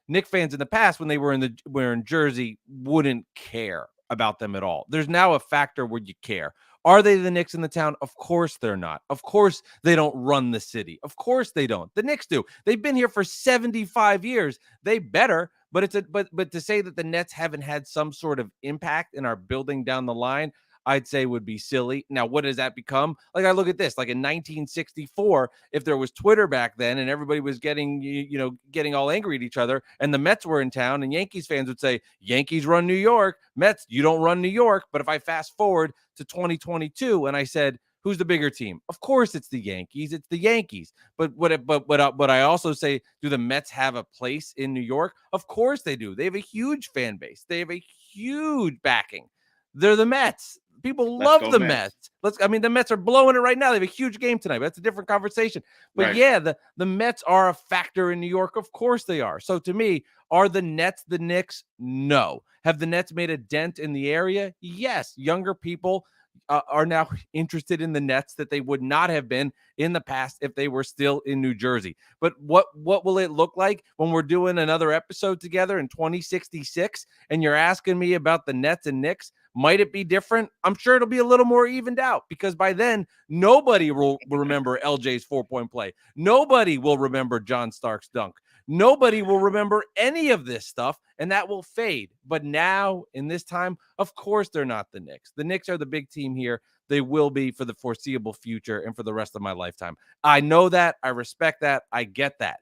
Knicks fans in the past, when they were in Jersey, wouldn't care about them at all. There's now a factor where you care. Are they the Knicks in the town? Of course they're not. Of course they don't run the city. Of course they don't. The Knicks do. They've been here for 75 years. They better, but but to say that the Nets haven't had some sort of impact in our building down the line, I'd say would be silly. Now, what does that become? Like, I look at this, like in 1964, if there was Twitter back then and everybody was getting all angry at each other and the Mets were in town, and Yankees fans would say, Yankees run New York, Mets, you don't run New York. But if I fast forward to 2022 and I said, who's the bigger team? Of course it's the Yankees. It's the Yankees. But I also say, do the Mets have a place in New York? Of course they do. They have a huge fan base. They have a huge backing. They're the Mets. People love the Mets. The Mets are blowing it right now. They have a huge game tonight. But that's a different conversation. But right. Yeah, the Mets are a factor in New York. Of course they are. So to me, are the Nets the Knicks? No. Have the Nets made a dent in the area? Yes. Younger people are now interested in the Nets that they would not have been in the past if they were still in New Jersey. But what will it look like when we're doing another episode together in 2066 and you're asking me about the Nets and Knicks? Might it be different? I'm sure it'll be a little more evened out because by then nobody will remember LJ's 4-point play. Nobody will remember John Stark's dunk. Nobody will remember any of this stuff, and that will fade. But now, in this time, of course they're not the Knicks. The Knicks are the big team here. They will be for the foreseeable future and for the rest of my lifetime. I know that. I respect that. I get that.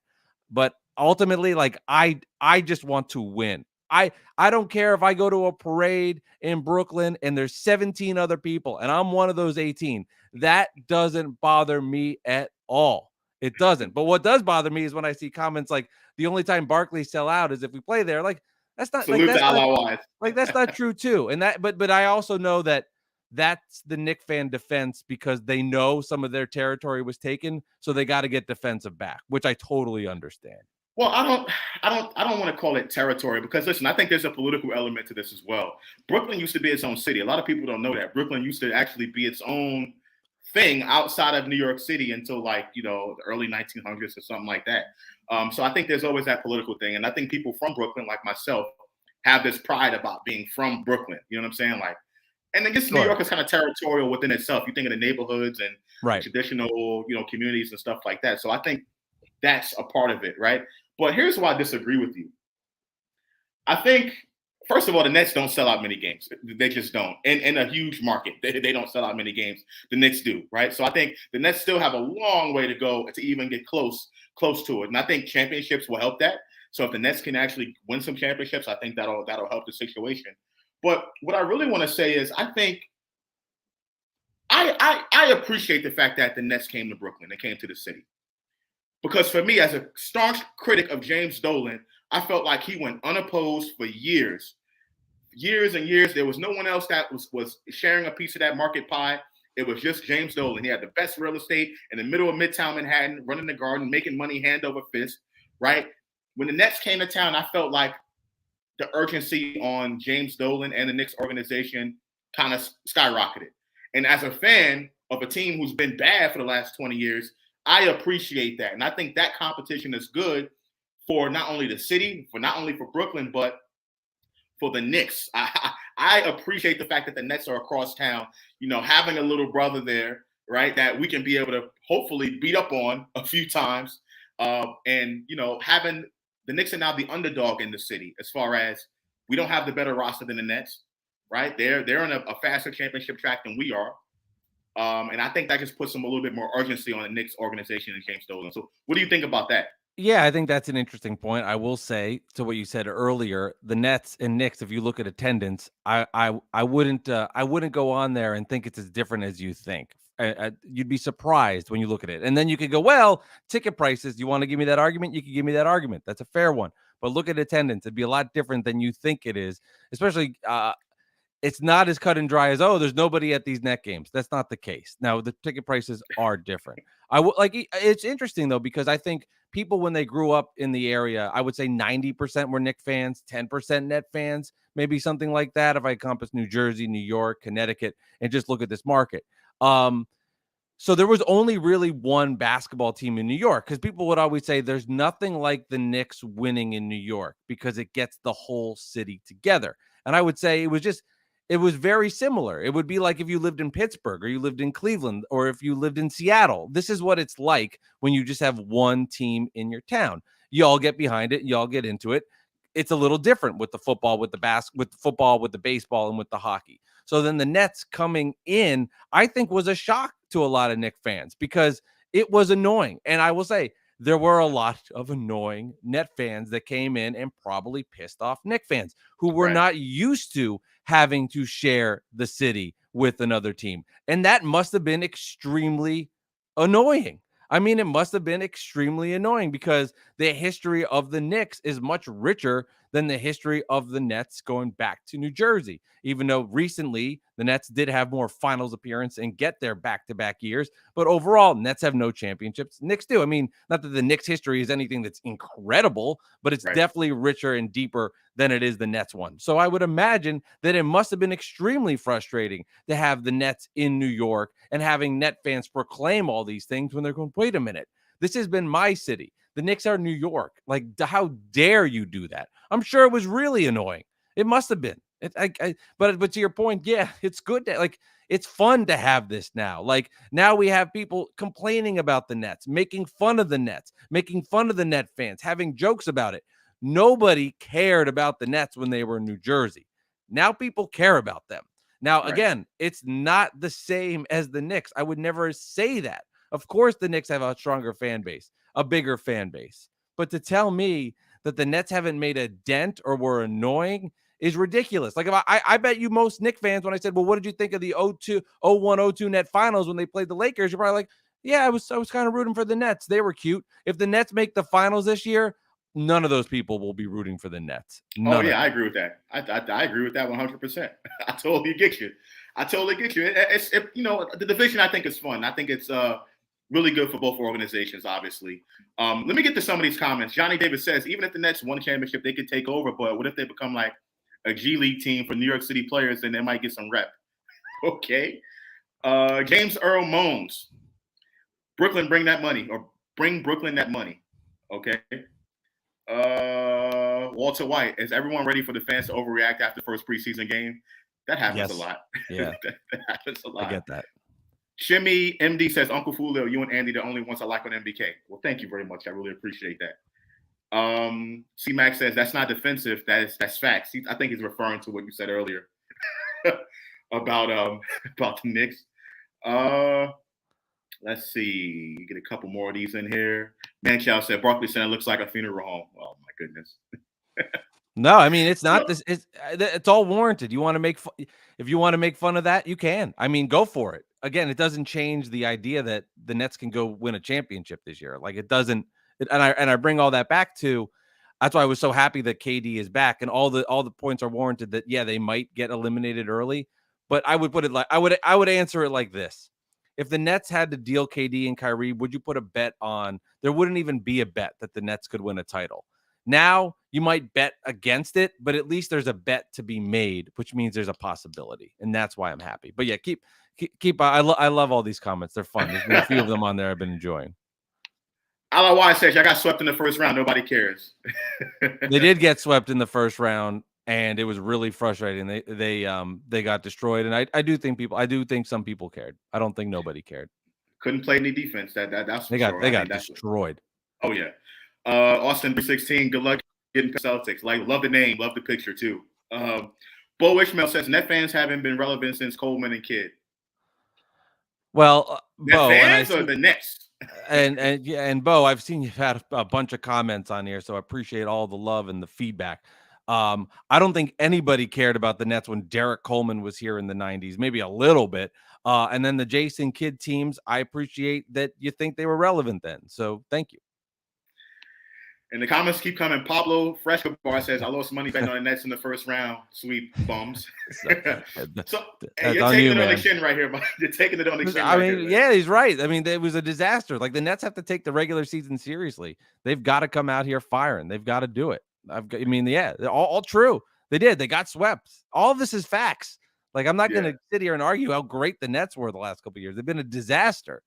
But ultimately, like, I just want to win. I don't care if I go to a parade in Brooklyn and there's 17 other people and I'm one of those 18. That doesn't bother me at all. It doesn't. But what does bother me is when I see comments like the only time Barclays sell out is if we play there. Like, that's not that's not true too. And but I also know that that's the Knick fan defense because they know some of their territory was taken, so they got to get defensive back, which I totally understand. Well, I don't want to call it territory because, listen, I think there's a political element to this as well. Brooklyn used to be its own city. A lot of people don't know that. Brooklyn used to actually be its own thing outside of New York City until the early 1900s or something like that. So I think there's always that political thing. And I think people from Brooklyn, like myself, have this pride about being from Brooklyn. You know what I'm saying? Like, and I guess New York is kind of territorial within itself. You think of the neighborhoods and right. traditional, communities and stuff like that. So I think that's a part of it, right? But here's why I disagree with you. I think, first of all, the Nets don't sell out many games. They just don't. In a huge market, they don't sell out many games. The Knicks do, right? So I think the Nets still have a long way to go to even get close to it. And I think championships will help that. So if the Nets can actually win some championships, I think that'll help the situation. But what I really want to say is, I think I appreciate the fact that the Nets came to Brooklyn. They came to the city. Because for me, as a staunch critic of James Dolan, I felt like he went unopposed for years and years. There was no one else that was sharing a piece of that market pie. It was just James Dolan. He had the best real estate in the middle of Midtown Manhattan, running the Garden, making money hand over fist, right? When the Nets came to town, I felt like the urgency on James Dolan and the Knicks organization kind of skyrocketed. And as a fan of a team who's been bad for the last 20 years, I appreciate that. And I think that competition is good for not only the city, not only for Brooklyn, but for the Knicks. I appreciate the fact that the Nets are across town, having a little brother there, right, that we can be able to hopefully beat up on a few times. And having the Knicks are now the underdog in the city as far as we don't have the better roster than the Nets, right? They're on a faster championship track than we are. And I think that just puts some a little bit more urgency on the Knicks organization and James Dolan. So what do you think about that? Yeah, I think that's an interesting point. I will say to what you said earlier, the Nets and Knicks, if you look at attendance, I wouldn't go on there and think it's as different as you think. You'd be surprised when you look at it. And then you could go, well, ticket prices, you want to give me that argument? You can give me that argument. That's a fair one. But look at attendance. It'd be a lot different than you think it is, especially it's not as cut and dry as, oh, there's nobody at these net games. That's not the case. Now, the ticket prices are different. It's interesting, though, because I think people, when they grew up in the area, I would say 90% were Knicks fans, 10% net fans, maybe something like that. If I encompass New Jersey, New York, Connecticut, and just look at this market. So there was only really one basketball team in New York, because people would always say there's nothing like the Knicks winning in New York because it gets the whole city together. And I would say it was very similar. It would be like if you lived in Pittsburgh or you lived in Cleveland or if you lived in Seattle. This is what it's like when you just have one team in your town. You all get behind it. You all get into it. It's a little different with the football, with the baseball, and with the hockey. So then the Nets coming in, I think, was a shock to a lot of Knicks fans because it was annoying. And I will say, there were a lot of annoying Net fans that came in and probably pissed off Knicks fans who were not used to having to share the city with another team. And that must have been extremely annoying. I mean, it must have been extremely annoying because the history of the Knicks is much richer than the history of the Nets going back to New Jersey, even though recently the Nets did have more finals appearance and get their back-to-back years. But overall, Nets have no championships. Knicks do. I mean, not that the Knicks history is anything that's incredible, but it's definitely richer and deeper than it is the Nets one. So I would imagine that it must have been extremely frustrating to have the Nets in New York and having Net fans proclaim all these things when they're going, wait a minute, this has been my city. The Knicks are New York. Like, how dare you do that? I'm sure it was really annoying. It must have been. But to your point, yeah, it's good to, like, it's fun to have this now. Like, now we have people complaining about the Nets, making fun of the Nets, making fun of the Net fans, having jokes about it. Nobody cared about the Nets when they were in New Jersey. Now people care about them. Now, again, it's not the same as the Knicks. I would never say that. Of course, the Knicks have a stronger fan base, a bigger fan base. But to tell me that the Nets haven't made a dent or were annoying is ridiculous. Like, if I bet you most Knicks fans, when I said, well, what did you think of the 01-02 Net finals when they played the Lakers? You're probably like, yeah, I was kind of rooting for the Nets. They were cute. If the Nets make the finals this year, none of those people will be rooting for the Nets. I agree with that. I agree with that 100%. I totally get you. It's the division, I think, is fun. I think it's really good for both organizations, obviously. Let me get to some of these comments. Johnny Davis says, even if the Nets won a championship, they could take over. But what if they become like a G League team for New York City players, then they might get some rep. Okay. James Earl Moans. Brooklyn, bring that money, or bring Brooklyn that money. Okay. Walter White, is everyone ready for the fans to overreact after the first preseason game? That happens a Yes. lot. Yeah. that happens a I lot. get that. Shimmy MD says, Uncle Fulio, you and Andy the only ones I like on MBK. Well, thank you very much. I really appreciate that. C Max says that's not defensive. That's facts. I think he's referring to what you said earlier about the Knicks. Let's see. Get a couple more of these in here. Manchow said Barclays Center looks like a funeral home. Oh my goodness. No, I mean it's not So, this. It's all warranted. You want to make if you want to make fun of that, you can. I mean, go for it. Again, it doesn't change the idea that the Nets can go win a championship this year. Like it doesn't. And I bring all that back to. That's why I was so happy that KD is back, and all the points are warranted. That yeah, they might get eliminated early, but I would put it like I would answer it like this: if the Nets had to deal KD and Kyrie, would you put a bet on? There wouldn't even be a bet that the Nets could win a title. Now you might bet against it, but at least there's a bet to be made, which means there's a possibility, and that's why I'm happy. But yeah, keep. I love all these comments; they're fun. There's been a few of them on there I've been enjoying. Alawai says I got swept in the first round. Nobody cares. They did get swept in the first round, and it was really frustrating. They got destroyed, and I do think some people cared. I don't think nobody cared. Couldn't play any defense. That's for sure. They got destroyed. Oh yeah. Austin 316. Good luck getting Celtics. Like, love the name, love the picture too. Bo Ishmael says Net fans haven't been relevant since Coleman and Kidd. Well, Net fans or the Nets? and Bo, I've seen you've had a bunch of comments on here, so I appreciate all the love and the feedback. I don't think anybody cared about the Nets when Derek Coleman was here in the 90s, maybe a little bit. And then the Jason Kidd teams, I appreciate that you think they were relevant then. So thank you. And the comments keep coming. Pablo Fresco Bar says, I lost money betting on the Nets in the first round. Sweet bums. So you're taking it on the chin right here. You're taking it on the chin. I mean, yeah, he's right. I mean, it was a disaster. Like the Nets have to take the regular season seriously. They've got to come out here firing. They've got to do it. They're all true. They did. They got swept. All of this is facts. Like, I'm not going to sit here and argue how great the Nets were the last couple of years. They've been a disaster.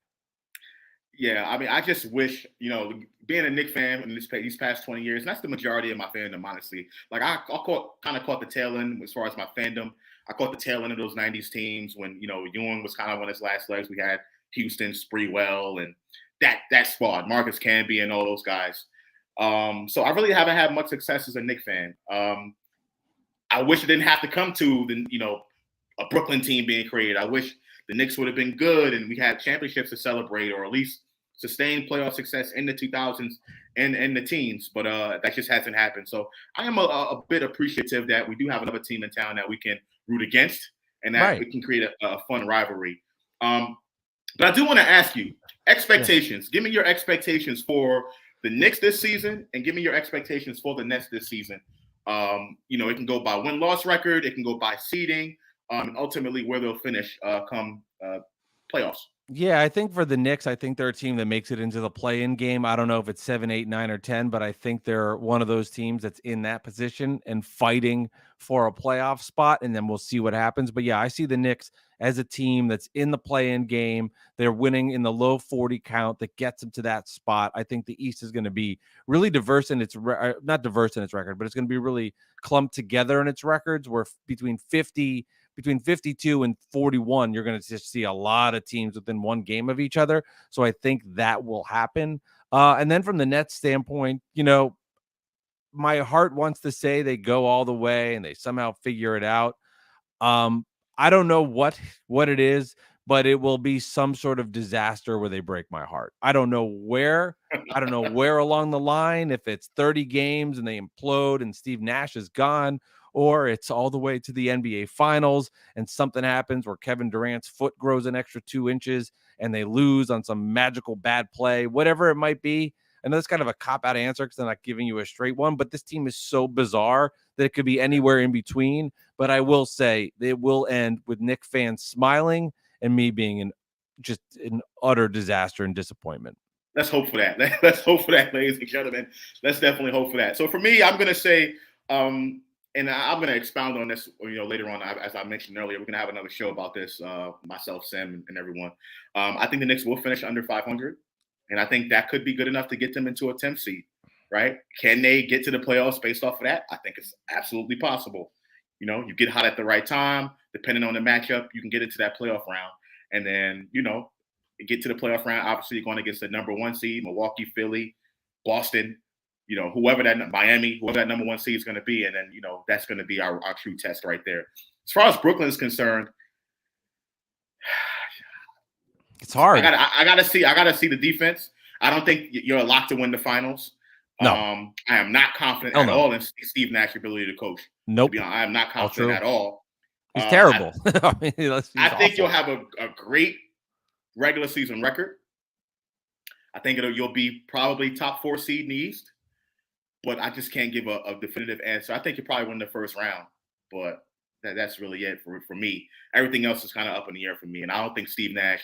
Yeah, I mean, I just wish, being a Knicks fan in these past 20 years, and that's the majority of my fandom, honestly. Like, I kind of caught the tail end as far as my fandom. I caught the tail end of those 90s teams when, Ewing was kind of on his last legs. We had Houston, Spreewell, and that squad, Marcus Camby and all those guys. So I really haven't had much success as a Knicks fan. I wish it didn't have to come to a Brooklyn team being created. I wish the Knicks would have been good and we had championships to celebrate, or at least sustained playoff success in the 2000s and the teens. But that just hasn't happened. So I am a bit appreciative that we do have another team in town that we can root against and that we can create a fun rivalry. But I do want to ask you, expectations. Yes. Give me your expectations for the Knicks this season and give me your expectations for the Nets this season. It can go by win-loss record. It can go by seeding. And ultimately where they'll finish come playoffs. Yeah, I think for the Knicks, I think they're a team that makes it into the play-in game. I don't know if it's 7, 8, 9, or 10, but I think they're one of those teams that's in that position and fighting for a playoff spot, and then we'll see what happens. But yeah, I see the Knicks as a team that's in the play-in game. They're winning in the low 40 count that gets them to that spot. I think the East is going to be really diverse in its not diverse in its record, but it's going to be really clumped together in its records, where between 52 and 41, you're going to just see a lot of teams within one game of each other. So I think that will happen. And then from the Nets standpoint, my heart wants to say they go all the way and they somehow figure it out. I don't know what it is, but it will be some sort of disaster where they break my heart. I don't know where. I don't know where along the line, if it's 30 games and they implode and Steve Nash is gone, or it's all the way to the NBA Finals and something happens where Kevin Durant's foot grows an extra 2 inches and they lose on some magical bad play, whatever it might be. I know that's kind of a cop-out answer because I'm not giving you a straight one, but this team is so bizarre that it could be anywhere in between. But I will say it will end with Knicks fans smiling and me being just an utter disaster and disappointment. Let's hope for that. Let's hope for that, ladies and gentlemen. Let's definitely hope for that. So for me, I'm going to say, and I'm going to expound on this, later on. As I mentioned earlier, we're going to have another show about this, myself, Sam, and everyone. I think the Knicks will finish under 500, and I think that could be good enough to get them into a 10th seed, right? Can they get to the playoffs based off of that? I think it's absolutely possible. You know, you get hot at the right time, depending on the matchup, you can get into that playoff round. And then, you know, get to the playoff round. Obviously, you're going against the number 1 seed, Milwaukee, Philly, Boston, you know, Miami, whoever that number 1 seed is going to be. And then, you know, that's going to be our true test right there. As far as Brooklyn is concerned, it's hard. I gotta see the defense. I don't think you're locked to win the finals. No. I am not confident at all in Steve Nash's ability to coach. Nope. I am not confident at all. He's terrible. I think you'll have a great regular season record. I think you'll be probably top 4 seed in the East, but I just can't give a definitive answer. I think you probably win the first round, but that's really it for me. Everything else is kind of up in the air for me, and I don't think Steve Nash.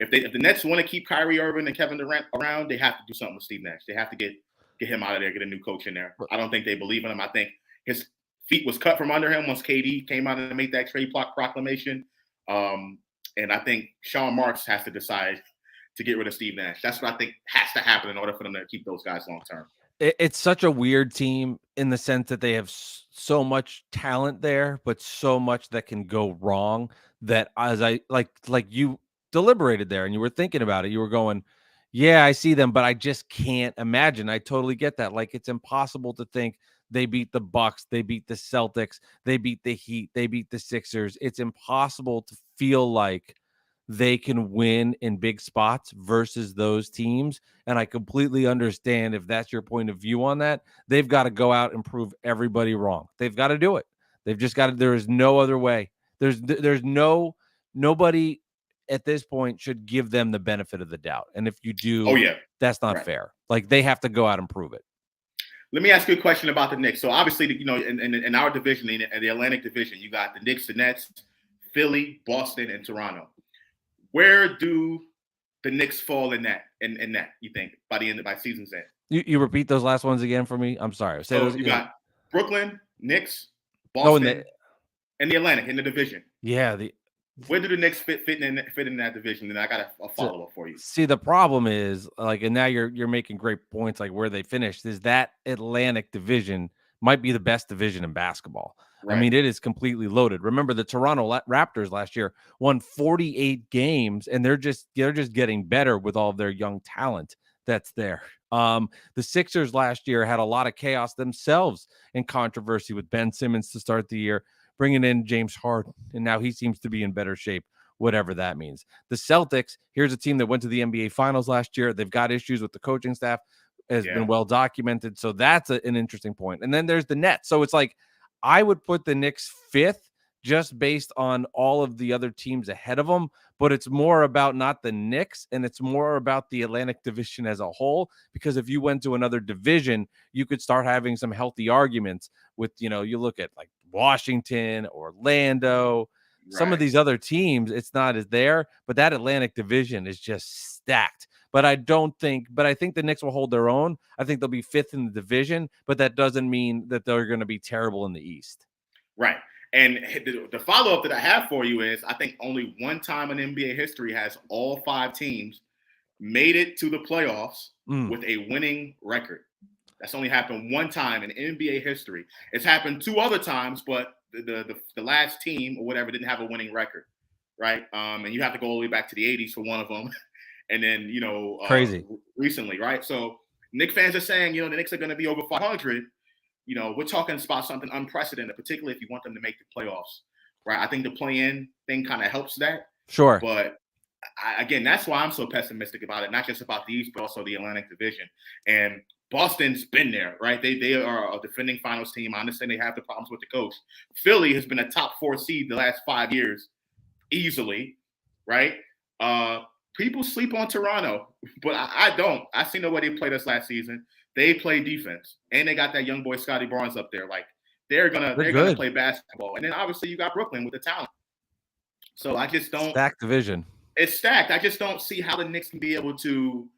If the Nets want to keep Kyrie Irving and Kevin Durant around, they have to do something with Steve Nash. They have to get him out of there, get a new coach in there. I don't think they believe in him. I think his feet was cut from under him once KD came out and made that trade proclamation. And I think Sean Marks has to decide to get rid of Steve Nash. That's what I think has to happen in order for them to keep those guys long term. It's such a weird team in the sense that they have so much talent there, but so much that can go wrong. That as I like you deliberated there and you were thinking about it, you were going, yeah, I see them, but I just can't imagine. I totally get that. Like, it's impossible to think they beat the Bucks, they beat the Celtics, they beat the Heat, they beat the Sixers. It's impossible to feel like they can win in big spots versus those teams. And I completely understand if that's your point of view on that. They've got to go out and prove everybody wrong. They've got to do it. They've just got to. There is no other way. There's nobody at this point should give them the benefit of the doubt. And if you do, that's not fair. Like, they have to go out and prove it. Let me ask you a question about the Knicks. So obviously, you know, in our division, in the Atlantic division, you got the Knicks, the Nets, Philly, Boston, and Toronto. Where do the Knicks fall in that? In that, you think by season's end? You repeat those last ones again for me. I'm sorry. So you got Brooklyn, Knicks, Boston, and the Atlantic in the division. Yeah. Where do the Knicks fit in that division? And I got a follow up for you. See, the problem is, like, and now you're making great points, like where they finished is that Atlantic division might be the best division in basketball. Right. I mean, it is completely loaded. Remember, the Toronto Raptors last year won 48 games, and they're just getting better with all of their young talent that's there. The Sixers last year had a lot of chaos themselves and controversy with Ben Simmons to start the year, bringing in James Harden, and now he seems to be in better shape, whatever that means. The Celtics, here's a team that went to the NBA Finals last year. They've got issues with the coaching staff, has been well documented, so that's an interesting point. And then there's the Nets. So it's like, I would put the Knicks 5th just based on all of the other teams ahead of them, but it's more about not the Knicks, and it's more about the Atlantic division as a whole, because if you went to another division, you could start having some healthy arguments with, you know, you look at like Washington, Orlando, some of these other teams, it's not as there, but that Atlantic division is just stacked. But I think the Knicks will hold their own. I think they'll be 5th in the division, but that doesn't mean that they're going to be terrible in the East. Right. And the follow-up that I have for you is, I think only one time in NBA history has all 5 teams made it to the playoffs with a winning record. That's only happened one time in NBA history. It's happened 2 other times, but the last team or whatever didn't have a winning record, right? And you have to go all the way back to the 80s for one of them. And then, you know, crazy recently, right? So Knicks fans are saying, you know, the Knicks are going to be over 500. You know, we're talking about something unprecedented, particularly if you want them to make the playoffs, right? I think the play-in thing kind of helps that. Sure. But again, that's why I'm so pessimistic about it, not just about the East, but also the Atlantic division. And Boston's been there, right? They are a defending finals team. I understand they have the problems with the coach. Philly has been a top 4 seed the last 5 years, easily, right? People sleep on Toronto, but I don't. I seen the way they played us last season. They play defense, and they got that young boy Scotty Barnes up there. Like, they're gonna play basketball. And then obviously you got Brooklyn with the talent. So I just don't. Stacked division. It's stacked. I just don't see how the Knicks can be able to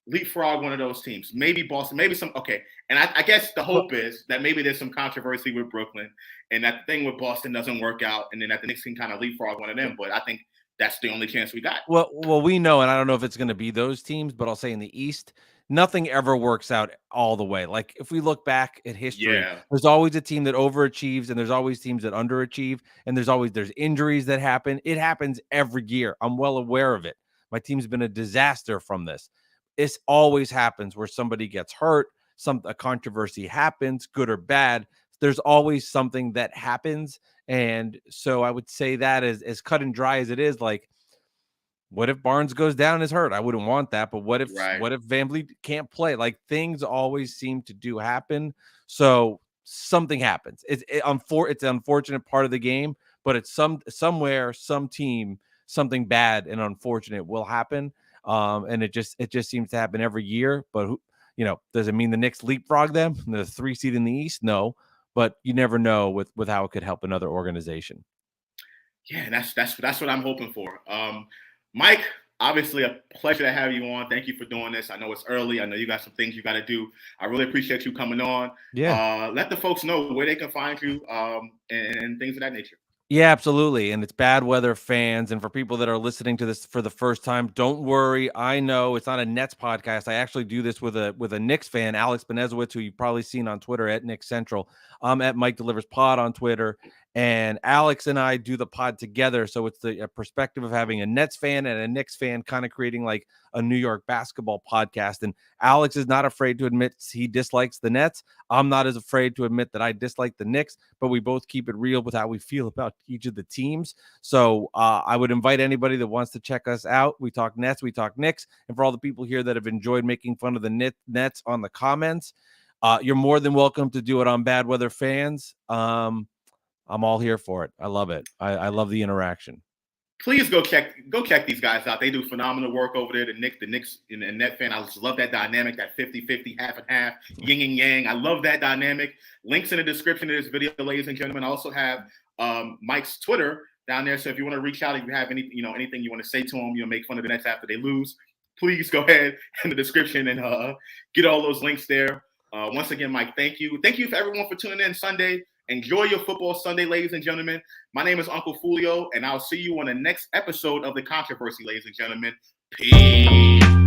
leapfrog one of those teams. Maybe Boston, maybe some. Okay, and I guess the hope is that maybe there's some controversy with Brooklyn, and that thing with Boston doesn't work out, and then that the Knicks can kind of leapfrog one of them. But I think that's the only chance we got. Well, we know, and I don't know if it's going to be those teams, but I'll say in the East, nothing ever works out all the way. Like if we look back at history, Yeah. there's always a team that overachieves and there's always teams that underachieve, and there's injuries that happen. It happens every year. I'm well aware of it. My team's been a disaster from this. This always happens where somebody gets hurt, a controversy happens, good or bad. There's always something that happens. And so I would say that as cut and dry as it is, like, what if Barnes goes down and is hurt? I wouldn't want that. But what if VanVleet can't play? Like, things always seem to happen. So something happens. It's an unfortunate part of the game, but it's somewhere, some team, something bad and unfortunate will happen. And it just seems to happen every year. But does it mean the Knicks leapfrog them? The 3 seed in the East? No. But you never know with how it could help another organization. Yeah, that's what I'm hoping for. Mike, obviously a pleasure to have you on. Thank you for doing this. I know it's early. I know you got some things you got to do. I really appreciate you coming on. Yeah. Let the folks know where they can find you and things of that nature. Yeah, absolutely. And it's Bad Weather fans. And for people that are listening to this for the first time, don't worry. I know it's not a Nets podcast. I actually do this with a Knicks fan, Alex Benezowitz, who you've probably seen on Twitter at Knicks Central. I'm at Mike Delivers Pod on Twitter. And Alex and I do the pod together. So it's the perspective of having a Nets fan and a Knicks fan, kind of creating like a New York basketball podcast. And Alex is not afraid to admit he dislikes the Nets. I'm not as afraid to admit that I dislike the Knicks, but we both keep it real with how we feel about each of the teams. So I would invite anybody that wants to check us out. We talk Nets, we talk Knicks. And for all the people here that have enjoyed making fun of the Nets on the comments, you're more than welcome to do it on Bad Weather fans. I'm all here for it. I love it. I love the interaction. Please go check these guys out. They do phenomenal work over there. The Knicks and Net fan. I just love that dynamic, that 50-50, half and half, yin and yang. I love that dynamic. Links in the description of this video, ladies and gentlemen. I also have Mike's Twitter down there. So if you want to reach out, if you have anything you want to say to him, make fun of the Nets after they lose, please go ahead in the description and get all those links there. Once again, Mike, thank you. Thank you for everyone for tuning in Sunday. Enjoy your football Sunday, ladies and gentlemen. My name is UnclefOOlio, and I'll see you on the next episode of The Kontroversy, ladies and gentlemen. Peace.